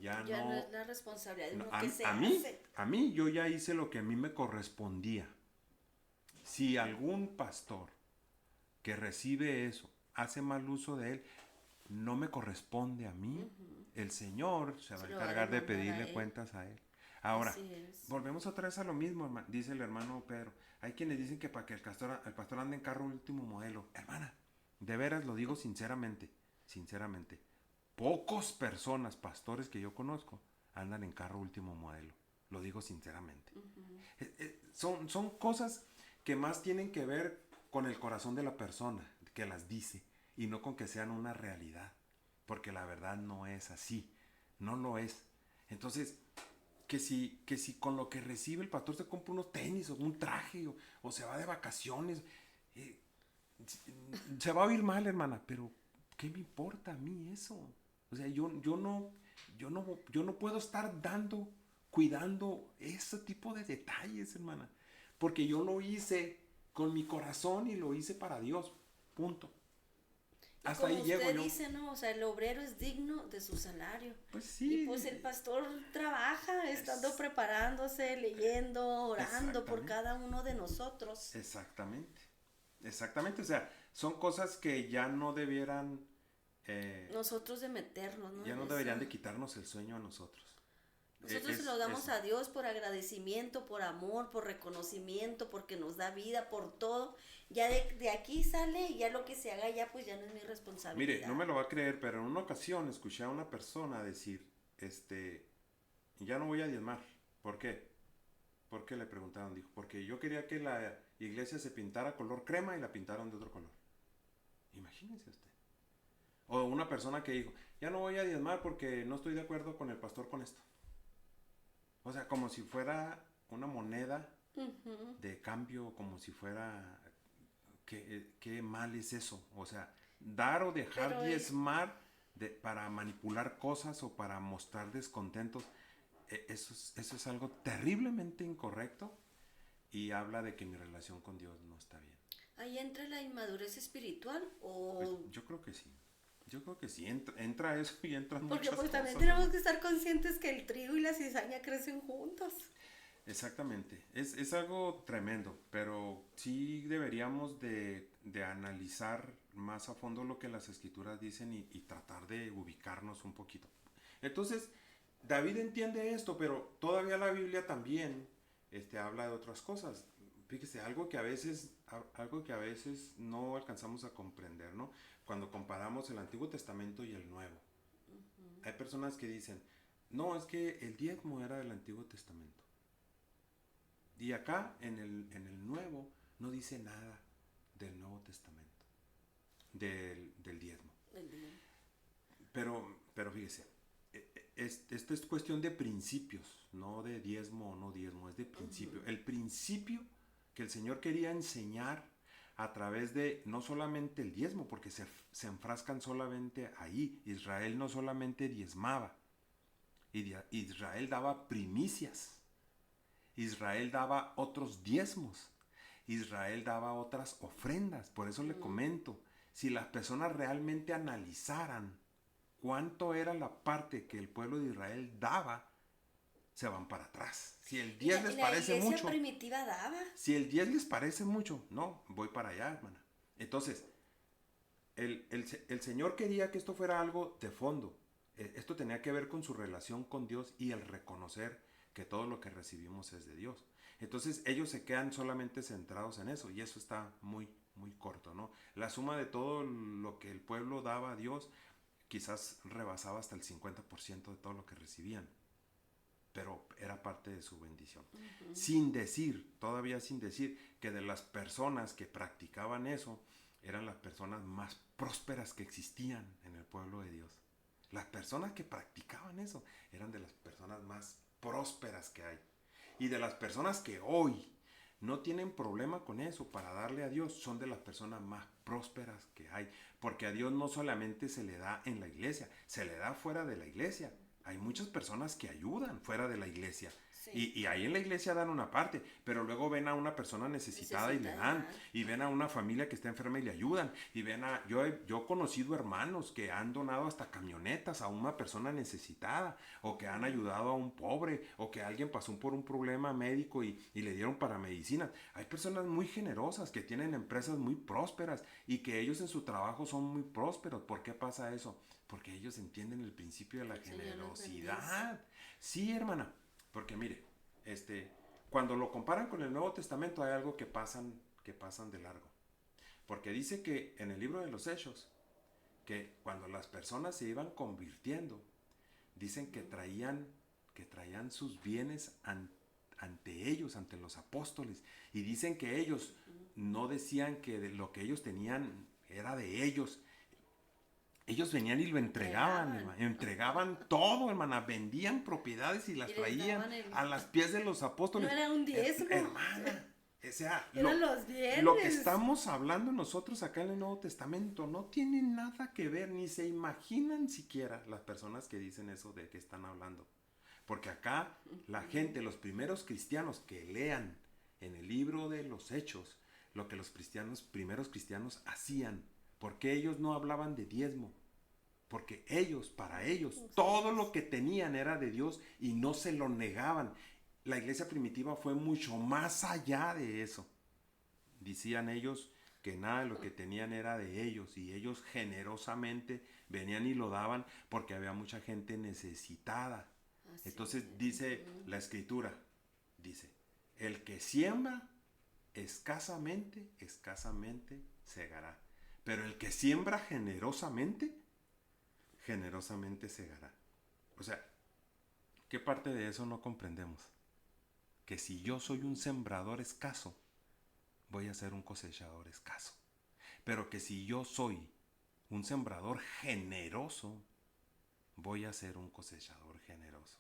ya no es la responsabilidad de no, lo que se hace. A mí yo ya hice lo que a mí me correspondía. Si algún pastor que recibe eso hace mal uso de él, no me corresponde a mí. El Señor se va a encargar de pedirle cuentas a él. Ahora, volvemos otra vez a lo mismo, hermano, dice el hermano Pedro. Hay quienes dicen que para que el pastor ande en carro último modelo. Hermana, de veras lo digo sinceramente. Pocos personas, pastores que yo conozco, andan en carro último modelo. Lo digo sinceramente. Son cosas que más tienen que ver con el corazón de la persona que las dice, y no con que sean una realidad. Porque la verdad no es así. No lo es. Entonces, que si con lo que recibe el pastor se compra unos tenis o un traje o se va de vacaciones, se va a oír mal, hermana, pero ¿qué me importa a mí eso? O sea, yo no puedo estar cuidando ese tipo de detalles, hermana, porque yo lo hice con mi corazón y lo hice para Dios, punto. Hasta ahí llego yo. Como usted dice, ¿no? O sea, el obrero es digno de su salario. Pues sí. Y pues el pastor trabaja estando preparándose, leyendo, orando por cada uno de nosotros. Exactamente. O sea, son cosas que ya no debieran... nosotros de meternos, ¿no? Ya no deberían de quitarnos el sueño a nosotros. Nosotros se lo damos a Dios por agradecimiento, por amor, por reconocimiento, porque nos da vida, por todo. Ya de aquí sale y ya lo que se haga ya pues ya no es mi responsabilidad. Mire, no me lo va a creer, pero en una ocasión escuché a una persona decir, ya no voy a diezmar. ¿Por qué? ¿Por qué? Le preguntaron, dijo, porque yo quería que la iglesia se pintara color crema y la pintaron de otro color. Imagínense usted. O una persona que dijo, ya no voy a diezmar porque no estoy de acuerdo con el pastor con esto. O sea, como si fuera una moneda de cambio, como si fuera... ¿Qué mal es eso? O sea, dar o dejar diezmar para manipular cosas o para mostrar descontentos, eso es algo terriblemente incorrecto y habla de que mi relación con Dios no está bien. ¿Ahí entra la inmadurez espiritual o...? Pues yo creo que sí. Yo creo que sí, entra eso y entran Porque muchas pues también cosas, tenemos ¿no? que estar conscientes que el trigo y la cizaña crecen juntos. Exactamente, es algo tremendo, pero sí deberíamos de analizar más a fondo lo que las escrituras dicen y tratar de ubicarnos un poquito. Entonces, David entiende esto, pero todavía la Biblia también habla de otras cosas. Fíjese, algo que a veces no alcanzamos a comprender, ¿no? Cuando comparamos el Antiguo Testamento y el Nuevo. Hay personas que dicen, no, es que el diezmo era del Antiguo Testamento. Y acá en el Nuevo no dice nada del Nuevo Testamento, del diezmo. Pero fíjese, esto es cuestión de principios, no de diezmo o no diezmo, es de principio. El principio que el Señor quería enseñar a través de no solamente el diezmo, porque se enfrascan solamente ahí. Israel no solamente diezmaba, Israel daba primicias. Israel daba otros diezmos. Israel daba otras ofrendas. Por eso le comento, si las personas realmente analizaran cuánto era la parte que el pueblo de Israel daba, se van para atrás. Si el 10 les parece mucho. La iglesia primitiva daba. Si el 10 les parece mucho, no, voy para allá, hermana. Entonces, el Señor quería que esto fuera algo de fondo. Esto tenía que ver con su relación con Dios y el reconocer que todo lo que recibimos es de Dios. Entonces ellos se quedan solamente centrados en eso y eso está muy, muy corto, ¿no? La suma de todo lo que el pueblo daba a Dios quizás rebasaba hasta el 50% de todo lo que recibían, pero era parte de su bendición. Todavía sin decir que de las personas que practicaban eso, eran las personas más prósperas que existían en el pueblo de Dios. Las personas que practicaban eso eran de las personas más prósperas que hay. Y de las personas que hoy no tienen problema con eso para darle a Dios, son de las personas más prósperas que hay. Porque a Dios no solamente se le da en la iglesia, se le da fuera de la iglesia. Hay muchas personas que ayudan fuera de la iglesia. Sí. Y ahí en la iglesia dan una parte, pero luego ven a una persona necesitada y le dan. Y ven a una familia que está enferma y le ayudan. Y yo he conocido hermanos que han donado hasta camionetas a una persona necesitada, o que han ayudado a un pobre, o que alguien pasó por un problema médico y le dieron para medicinas. Hay personas muy generosas que tienen empresas muy prósperas y que ellos en su trabajo son muy prósperos. ¿Por qué pasa eso? Porque ellos entienden el principio de la generosidad. Sí, hermana. Porque mire, cuando lo comparan con el Nuevo Testamento hay algo que pasan de largo. Porque dice que en el libro de los Hechos, que cuando las personas se iban convirtiendo, dicen que traían sus bienes ante ellos, ante los apóstoles. Y dicen que ellos no decían que lo que ellos tenían era de ellos. Ellos venían y lo entregaban, hermana. Entregaban todo, hermana. Vendían propiedades y las traían a los pies de los apóstoles. No era un diezmo. Hermana, o sea, los bienes. Lo que estamos hablando nosotros acá en el Nuevo Testamento no tiene nada que ver, ni se imaginan siquiera las personas que dicen eso de que están hablando. Porque acá la gente, los primeros cristianos que lean en el libro de los Hechos, lo que los primeros cristianos hacían, porque ellos no hablaban de diezmo. Porque para ellos, todo lo que tenían era de Dios y no se lo negaban. La iglesia primitiva fue mucho más allá de eso. Decían ellos que nada de lo que tenían era de ellos y ellos generosamente venían y lo daban porque había mucha gente necesitada. Entonces dice la escritura, dice, el que siembra escasamente segará. Pero el que siembra generosamente segará. O sea, ¿qué parte de eso no comprendemos? Que si yo soy un sembrador escaso, voy a ser un cosechador escaso. Pero que si yo soy un sembrador generoso, voy a ser un cosechador generoso.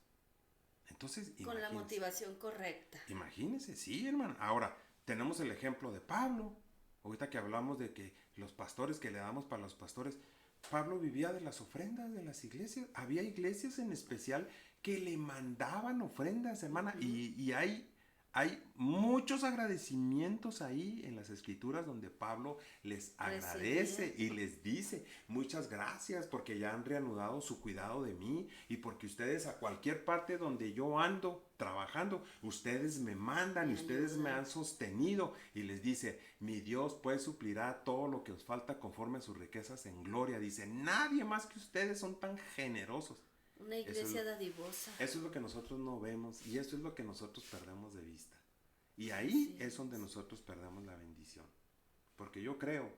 Entonces, con la motivación correcta. Imagínense, sí, hermano. Ahora, tenemos el ejemplo de Pablo. Ahorita que hablamos de que los pastores, que le damos para los pastores, Pablo vivía de las ofrendas de las iglesias. Había iglesias en especial que le mandaban ofrendas, hermana. Y hay Hay muchos agradecimientos ahí en las escrituras donde Pablo les agradece y les dice muchas gracias porque ya han reanudado su cuidado de mí y porque ustedes a cualquier parte donde yo ando trabajando, ustedes me mandan y ustedes me han sostenido, y les dice, mi Dios pues suplirá todo lo que os falta conforme a sus riquezas en gloria. Dice, nadie más que ustedes son tan generosos. Una iglesia dadivosa. Eso es lo que nosotros no vemos y eso es lo que nosotros perdemos de vista. Y ahí es donde nosotros perdemos la bendición. Porque yo creo,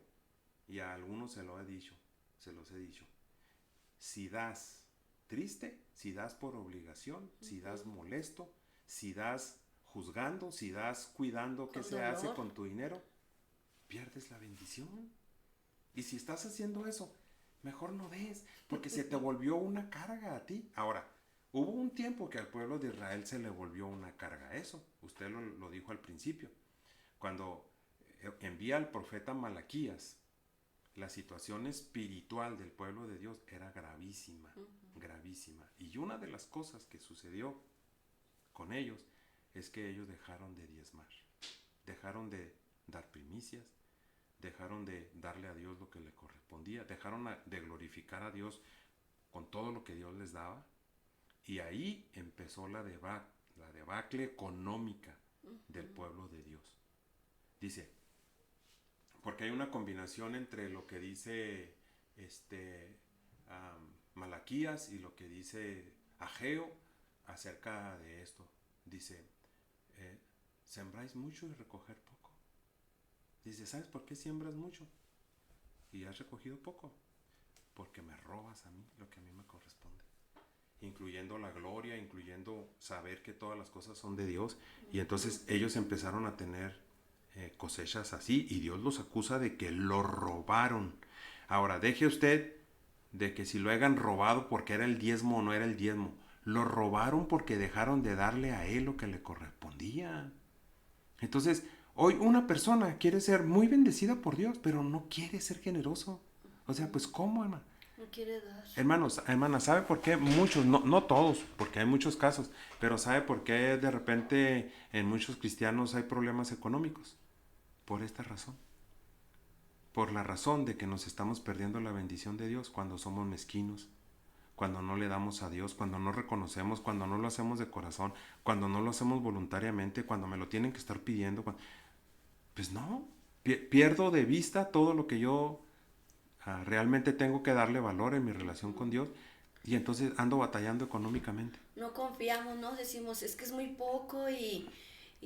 y a algunos se los he dicho, si das triste, si das por obligación, si das molesto, si das juzgando, si das cuidando qué se hace con tu dinero, pierdes la bendición. Y si estás haciendo eso, mejor no des, porque se te volvió una carga a ti. Ahora, hubo un tiempo que al pueblo de Israel se le volvió una carga eso. Usted lo dijo al principio. Cuando envía al profeta Malaquías, la situación espiritual del pueblo de Dios era gravísima, gravísima. Y una de las cosas que sucedió con ellos es que ellos dejaron de diezmar, dejaron de dar primicias, dejaron de darle a Dios lo que le correspondía, dejaron de glorificar a Dios con todo lo que Dios les daba, y ahí empezó la debacle económica del pueblo de Dios. Dice, porque hay una combinación entre lo que dice Malaquías y lo que dice Ageo acerca de esto. Dice, sembráis mucho y recoger poco. Dice, ¿sabes por qué siembras mucho y has recogido poco? Porque me robas a mí lo que a mí me corresponde, incluyendo la gloria, incluyendo saber que todas las cosas son de Dios. Y entonces ellos empezaron a tener cosechas así, y Dios los acusa de que lo robaron. Ahora, deje usted de que si lo hayan robado porque era el diezmo o no era el diezmo. Lo robaron porque dejaron de darle a él lo que le correspondía. Entonces, hoy una persona quiere ser muy bendecida por Dios, pero no quiere ser generoso. O sea, pues ¿cómo, hermano? No quiere dar. Hermanas, ¿sabe por qué muchos, no todos, porque hay muchos casos, pero ¿sabe por qué de repente en muchos cristianos hay problemas económicos? Por esta razón. Por la razón de que nos estamos perdiendo la bendición de Dios cuando somos mezquinos, cuando no le damos a Dios, cuando no reconocemos, cuando no lo hacemos de corazón, cuando no lo hacemos voluntariamente, cuando me lo tienen que estar pidiendo. Pues no, pierdo de vista todo lo que yo realmente tengo que darle valor en mi relación con Dios, y entonces ando batallando económicamente. No confiamos, ¿no? Decimos, es que es muy poco y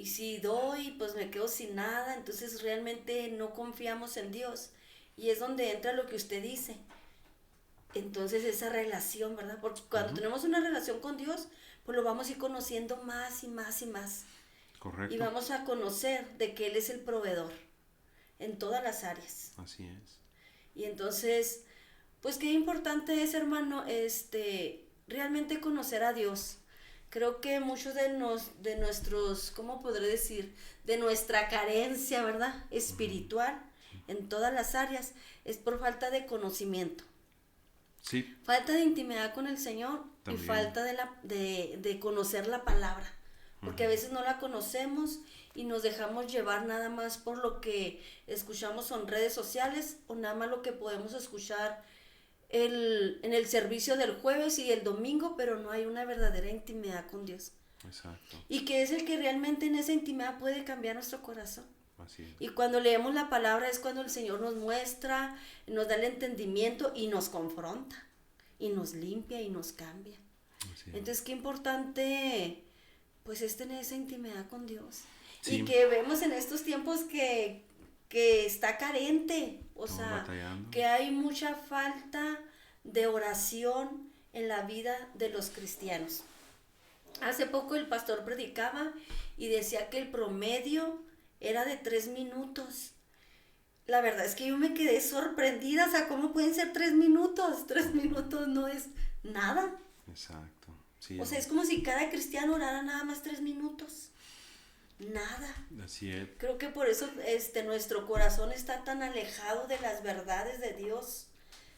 si doy, pues me quedo sin nada. Entonces realmente no confiamos en Dios. Y es donde entra lo que usted dice. Entonces esa relación, ¿verdad? Porque cuando tenemos una relación con Dios, pues lo vamos a ir conociendo más y más y más. Correcto. Y vamos a conocer de que Él es el proveedor en todas las áreas. Así es. Y entonces, pues qué importante es, hermano, realmente conocer a Dios. Creo que muchos de nuestros, ¿cómo podré decir? De nuestra carencia, ¿verdad? Espiritual, en todas las áreas, es por falta de conocimiento. Sí. Falta de intimidad con el Señor. También. Y falta de conocer la palabra. Porque a veces no la conocemos y nos dejamos llevar nada más por lo que escuchamos en redes sociales, o nada más lo que podemos escuchar en el servicio del jueves y el domingo, pero no hay una verdadera intimidad con Dios. Exacto. Y que es el que realmente en esa intimidad puede cambiar nuestro corazón. Así es. Y cuando leemos la palabra es cuando el Señor nos muestra, nos da el entendimiento y nos confronta, y nos limpia y nos cambia. Así es. Entonces qué importante pues es tener esa intimidad con Dios. Sí. Y que vemos en estos tiempos que está carente, o Estamos sea, batallando. que hay mucha falta de oración en la vida de los cristianos. Hace poco el pastor predicaba y decía que el promedio era de 3 minutos. La verdad es que yo me quedé sorprendida, o sea, ¿cómo pueden ser 3 minutos? 3 minutos no es nada. Exacto. Sí, O sea, es como si cada cristiano orara nada más 3 minutos. Nada. así es. Creo que por eso nuestro corazón está tan alejado de las verdades de Dios.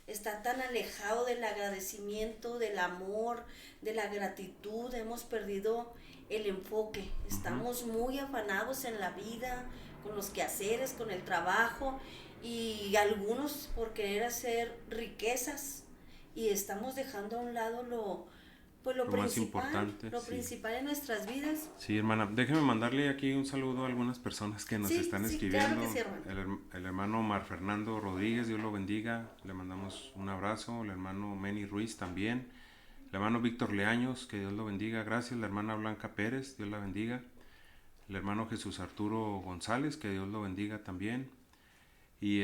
Está tan alejado del agradecimiento, del amor, de la gratitud. Hemos perdido el enfoque. Estamos muy afanados en la vida, con los quehaceres, con el trabajo, y algunos por querer hacer riquezas, y estamos dejando a un lado lo Lo más principal, importante, lo sí. principal en nuestras vidas. Sí, hermana, déjeme mandarle aquí un saludo a algunas personas que nos Sí, están sí, escribiendo. claro que sí, hermano. El hermano Mar Fernando Rodríguez, Dios lo bendiga, le mandamos un abrazo. El hermano Meni Ruiz también. El hermano Víctor Leaños, que Dios lo bendiga, gracias. La hermana Blanca Pérez, Dios la bendiga. El hermano Jesús Arturo González, que Dios lo bendiga también. Y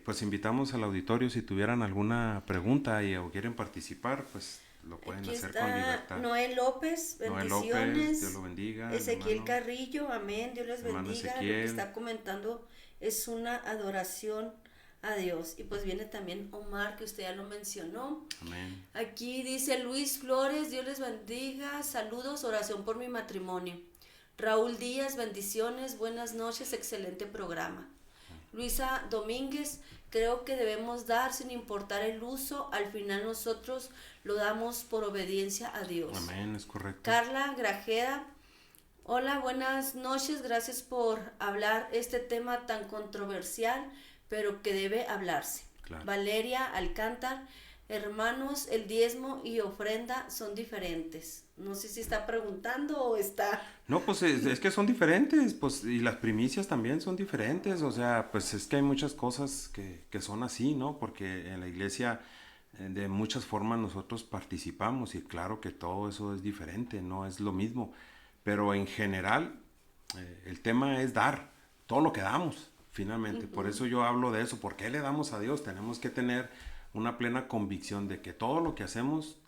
pues invitamos al auditorio, si tuvieran alguna pregunta o quieren participar, pues lo pueden Aquí hacer con está libertad. Noé López, Noel bendiciones. López, Dios lo bendiga. Ezequiel hermano. Carrillo, amén, Dios les Hermano bendiga. Lo que Ezequiel. está comentando es una adoración a Dios. Y pues viene también Omar, que usted ya lo mencionó. Amén. Aquí dice Luis Flores, Dios les bendiga, saludos, oración por mi matrimonio. Raúl Díaz, bendiciones, buenas noches, excelente programa. Luisa Domínguez, creo que debemos dar sin importar el uso, al final nosotros lo damos por obediencia a Dios. Amén, es correcto. Carla Grajeda, hola, buenas noches, gracias por hablar este tema tan controversial, pero que debe hablarse. Claro. Valeria Alcántar, hermanos, el diezmo y ofrenda son diferentes. No sé si está preguntando o está... No, pues es que son diferentes, pues, y las primicias también son diferentes, o sea, pues es que hay muchas cosas que son así, ¿no? Porque en la iglesia de muchas formas nosotros participamos y claro que todo eso es diferente, no es lo mismo, pero en general el tema es dar todo lo que damos, finalmente. Por eso yo hablo de eso, ¿por qué le damos a Dios? Tenemos que tener una plena convicción de que todo lo que hacemos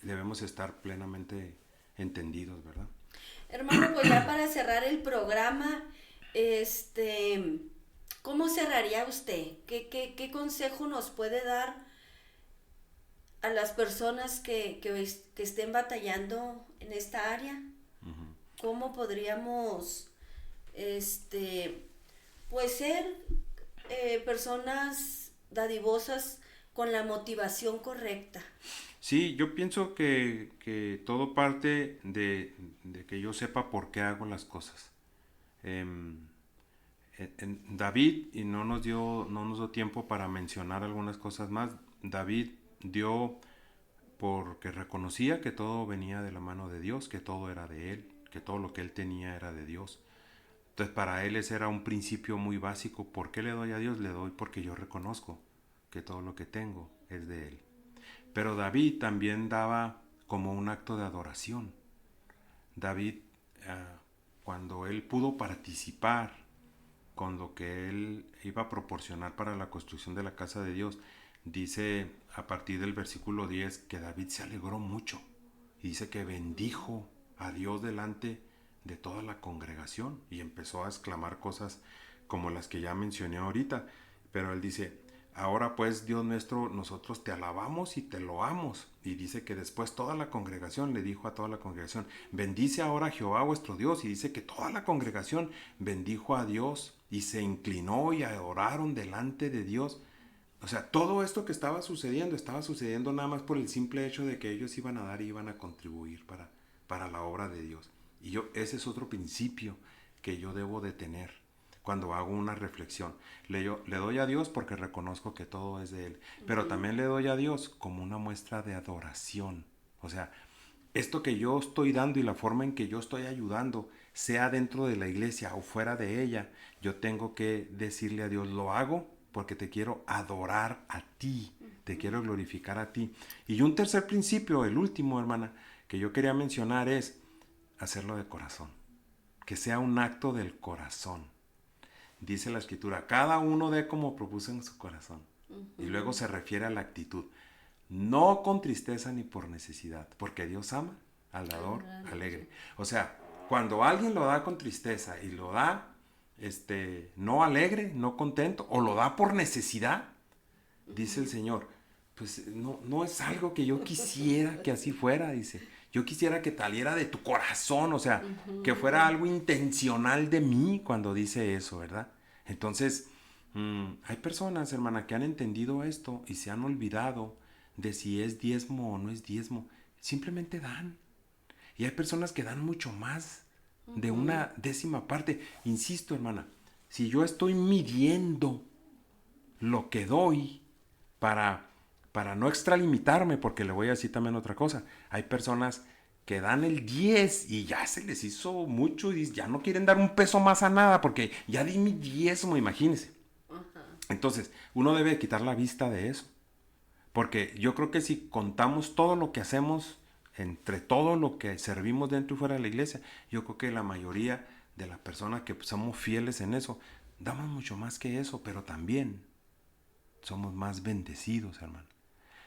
debemos estar plenamente entendidos, ¿verdad? Hermano, pues ya para cerrar el programa, ¿cómo cerraría usted? ¿Qué consejo nos puede dar a las personas que estén batallando en esta área? Uh-huh. ¿Cómo podríamos, pues ser personas dadivosas con la motivación correcta? Sí, yo pienso que todo parte de que yo sepa por qué hago las cosas. David, y no nos dio tiempo para mencionar algunas cosas más, David dio porque reconocía que todo venía de la mano de Dios, que todo era de él, que todo lo que él tenía era de Dios. Entonces para él ese era un principio muy básico. ¿Por qué le doy a Dios? Le doy porque yo reconozco que todo lo que tengo es de él. Pero David también daba como un acto de adoración. David, cuando él pudo participar con lo que él iba a proporcionar para la construcción de la casa de Dios, dice a partir del versículo 10 que David se alegró mucho. Y dice que bendijo a Dios delante de toda la congregación y empezó a exclamar cosas como las que ya mencioné ahorita. Pero él dice: ahora pues, Dios nuestro, nosotros te alabamos y te loamos. Y dice que después toda la congregación le dijo a toda la congregación: bendice ahora a Jehová vuestro Dios. Y dice que toda la congregación bendijo a Dios y se inclinó y adoraron delante de Dios. O sea, todo esto que estaba sucediendo nada más por el simple hecho de que ellos iban a dar y iban a contribuir para la obra de Dios. Y ese es otro principio que yo debo de tener cuando hago una reflexión. Le doy a Dios porque reconozco que todo es de Él, pero también le doy a Dios como una muestra de adoración. O sea, esto que yo estoy dando y la forma en que yo estoy ayudando, sea dentro de la iglesia o fuera de ella, yo tengo que decirle a Dios: lo hago porque te quiero adorar a ti, te quiero glorificar a ti. Y un tercer principio, el último, hermana, que yo quería mencionar es hacerlo de corazón, que sea un acto del corazón. Dice la escritura: cada uno dé como propuso en su corazón. Y luego se refiere a la actitud: no con tristeza ni por necesidad, porque Dios ama al dador alegre. O sea, cuando alguien lo da con tristeza y lo da no alegre, no contento, o lo da por necesidad, dice el Señor, pues no es algo que yo quisiera que así fuera, dice. Yo quisiera que saliera de tu corazón, o sea, que fuera algo intencional de mí cuando dice eso, ¿verdad? Entonces, hay personas, hermana, que han entendido esto y se han olvidado de si es diezmo o no es diezmo. Simplemente dan. Y hay personas que dan mucho más de una décima parte. Insisto, hermana, si yo estoy midiendo lo que doy para no extralimitarme, porque le voy a decir también otra cosa, hay personas que dan el 10 y ya se les hizo mucho y ya no quieren dar un peso más a nada porque ya di mi diezmo, imagínense. Entonces, uno debe quitar la vista de eso, porque yo creo que si contamos todo lo que hacemos, entre todo lo que servimos dentro y fuera de la iglesia, yo creo que la mayoría de las personas que somos fieles en eso, damos mucho más que eso, pero también somos más bendecidos, hermano.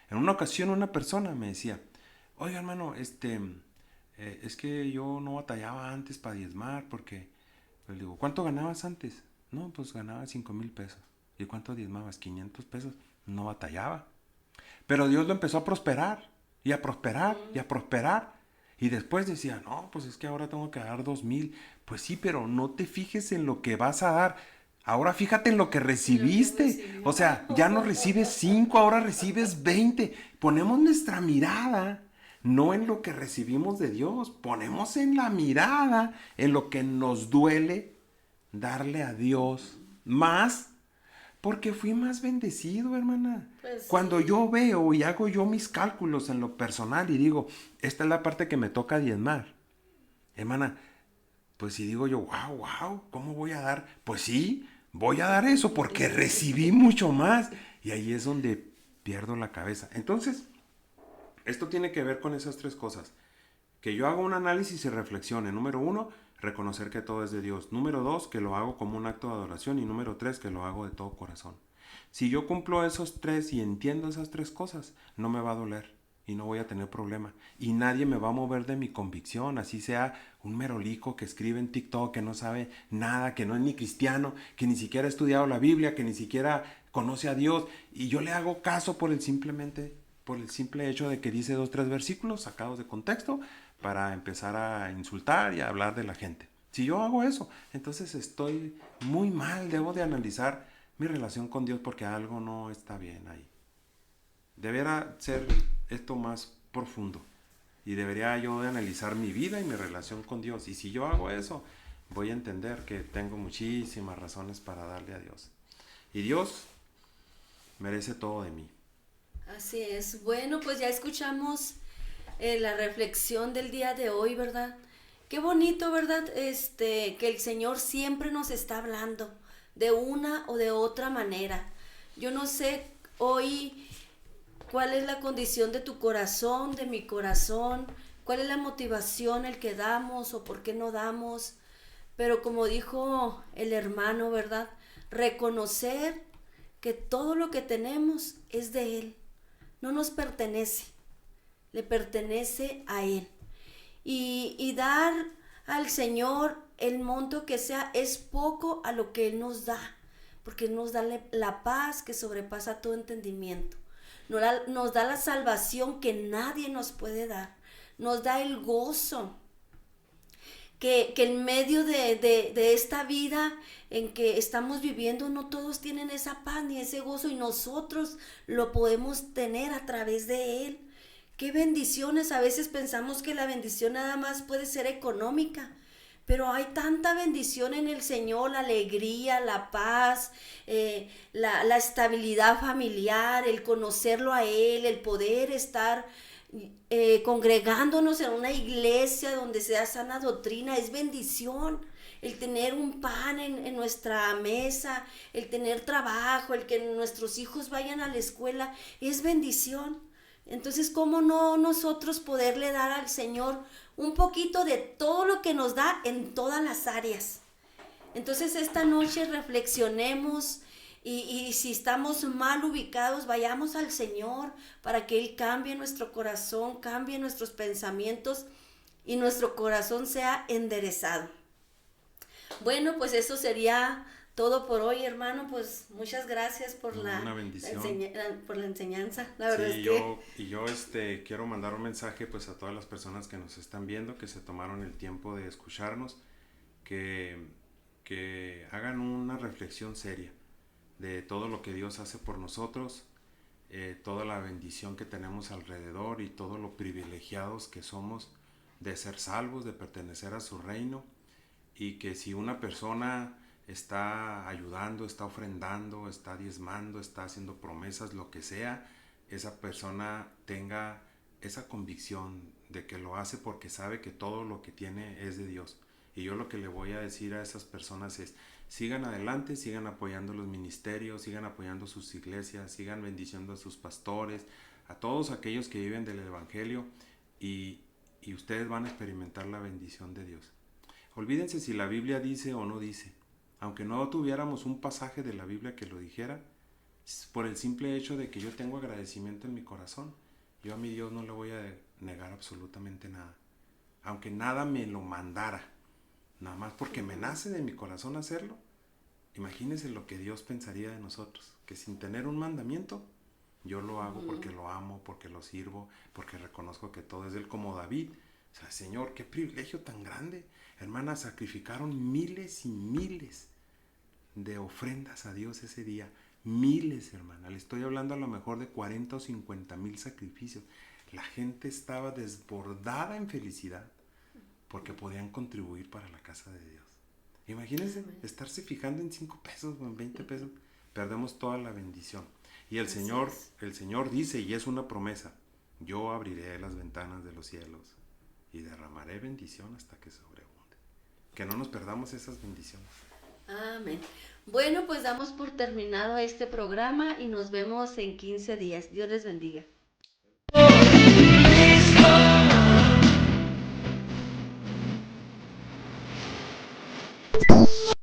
En una ocasión una persona me decía, oiga, hermano, es que yo no batallaba antes para diezmar, porque, le digo, ¿cuánto ganabas antes? No, pues ganaba 5,000 pesos. ¿Y cuánto diezmabas? 500 pesos. No batallaba. Pero Dios lo empezó a prosperar, y a prosperar, y a prosperar. Y después decía, no, pues es que ahora tengo que dar 2,000. Pues sí, pero no te fijes en lo que vas a dar. Ahora fíjate en lo que recibiste. O sea, ya no recibes 5, ahora recibes 20. Ponemos nuestra mirada no en lo que recibimos de Dios. Ponemos en la mirada en lo que nos duele darle a Dios más, porque fui más bendecido, hermana. Pues sí. Cuando yo veo y hago yo mis cálculos en lo personal y digo, esta es la parte que me toca diezmar, hermana, pues si digo yo, wow, ¿cómo voy a dar? Pues sí, voy a dar eso porque recibí mucho más. Y ahí es donde pierdo la cabeza. Entonces, esto tiene que ver con esas tres cosas. Que yo haga un análisis y reflexione. Número 1, reconocer que todo es de Dios. Número 2, que lo hago como un acto de adoración. Y número 3, que lo hago de todo corazón. Si yo cumplo esos tres y entiendo esas tres cosas, no me va a doler y no voy a tener problema. Y nadie me va a mover de mi convicción, así sea un merolico que escribe en TikTok, que no sabe nada, que no es ni cristiano, que ni siquiera ha estudiado la Biblia, que ni siquiera conoce a Dios. Y yo le hago caso por el simple hecho de que dice 2, 3 versículos sacados de contexto para empezar a insultar y a hablar de la gente. Si yo hago eso, entonces estoy muy mal, debo de analizar mi relación con Dios porque algo no está bien ahí. Debería ser esto más profundo y debería yo de analizar mi vida y mi relación con Dios. Y si yo hago eso, voy a entender que tengo muchísimas razones para darle a Dios. Y Dios merece todo de mí. Así es. Bueno, pues ya escuchamos la reflexión del día de hoy, ¿verdad? Qué bonito, ¿verdad? Que el Señor siempre nos está hablando de una o de otra manera. Yo no sé hoy cuál es la condición de tu corazón, de mi corazón, cuál es la motivación, el que damos o por qué no damos. Pero como dijo el hermano, ¿verdad? Reconocer que todo lo que tenemos es de Él. No nos pertenece, le pertenece a Él. Y dar al Señor el monto que sea es poco a lo que Él nos da, porque nos da la paz que sobrepasa todo entendimiento. Nos da la salvación que nadie nos puede dar. Nos da el gozo que en medio de esta vida en que estamos viviendo, no todos tienen esa paz ni ese gozo, y nosotros lo podemos tener a través de Él. Qué bendiciones. A veces pensamos que la bendición nada más puede ser económica, pero hay tanta bendición en el Señor, la alegría, la paz, la estabilidad familiar, el conocerlo a Él, el poder estar congregándonos en una iglesia donde se da sana doctrina, es bendición. El tener un pan en nuestra mesa, el tener trabajo, el que nuestros hijos vayan a la escuela, es bendición. Entonces, ¿cómo no nosotros poderle dar al Señor un poquito de todo lo que nos da en todas las áreas? Entonces, esta noche reflexionemos y si estamos mal ubicados, vayamos al Señor para que Él cambie nuestro corazón, cambie nuestros pensamientos y nuestro corazón sea enderezado. Bueno, pues eso sería todo por hoy, hermano. Pues muchas gracias por la enseñanza. La verdad sí, yo quiero mandar un mensaje pues a todas las personas que nos están viendo, que se tomaron el tiempo de escucharnos, que hagan una reflexión seria de todo lo que Dios hace por nosotros, toda la bendición que tenemos alrededor y todo lo privilegiados que somos de ser salvos, de pertenecer a su reino, y que si una persona está ayudando, está ofrendando, está diezmando, está haciendo promesas, lo que sea, esa persona tenga esa convicción de que lo hace porque sabe que todo lo que tiene es de Dios. Y yo lo que le voy a decir a esas personas es: sigan adelante, sigan apoyando los ministerios, sigan apoyando sus iglesias, sigan bendiciendo a sus pastores, a todos aquellos que viven del evangelio, y ustedes van a experimentar la bendición de Dios. Olvídense si la Biblia dice o no dice. Aunque no tuviéramos un pasaje de la Biblia que lo dijera, por el simple hecho de que yo tengo agradecimiento en mi corazón, yo a mi Dios no le voy a negar absolutamente nada. Aunque nada me lo mandara, nada más porque me nace de mi corazón hacerlo. Imagínense lo que Dios pensaría de nosotros, que sin tener un mandamiento, yo lo hago porque lo amo, porque lo sirvo, porque reconozco que todo es de Él, como David. O sea, Señor, qué privilegio tan grande. Hermanas, sacrificaron miles y miles de ofrendas a Dios ese día. Miles, hermana. Le estoy hablando a lo mejor de 40 o 50 mil sacrificios. La gente estaba desbordada en felicidad porque podían contribuir para la casa de Dios. Imagínense estarse fijando en 5 pesos o en 20 pesos. Perdemos toda la bendición. Y el Señor dice, y es una promesa: yo abriré las ventanas de los cielos y derramaré bendición hasta que sobreabunde. Que no nos perdamos esas bendiciones. Amén. Bueno, pues damos por terminado este programa y nos vemos en 15 días. Dios les bendiga.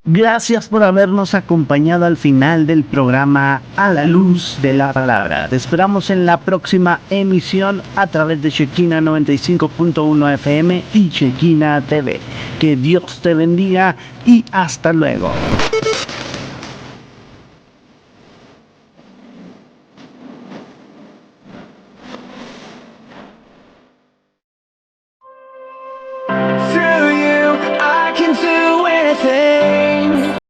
Gracias por habernos acompañado al final del programa A la Luz de la Palabra. Te esperamos en la próxima emisión a través de Shekinah 95.1 FM y Shekinah TV. Que Dios te bendiga y hasta luego.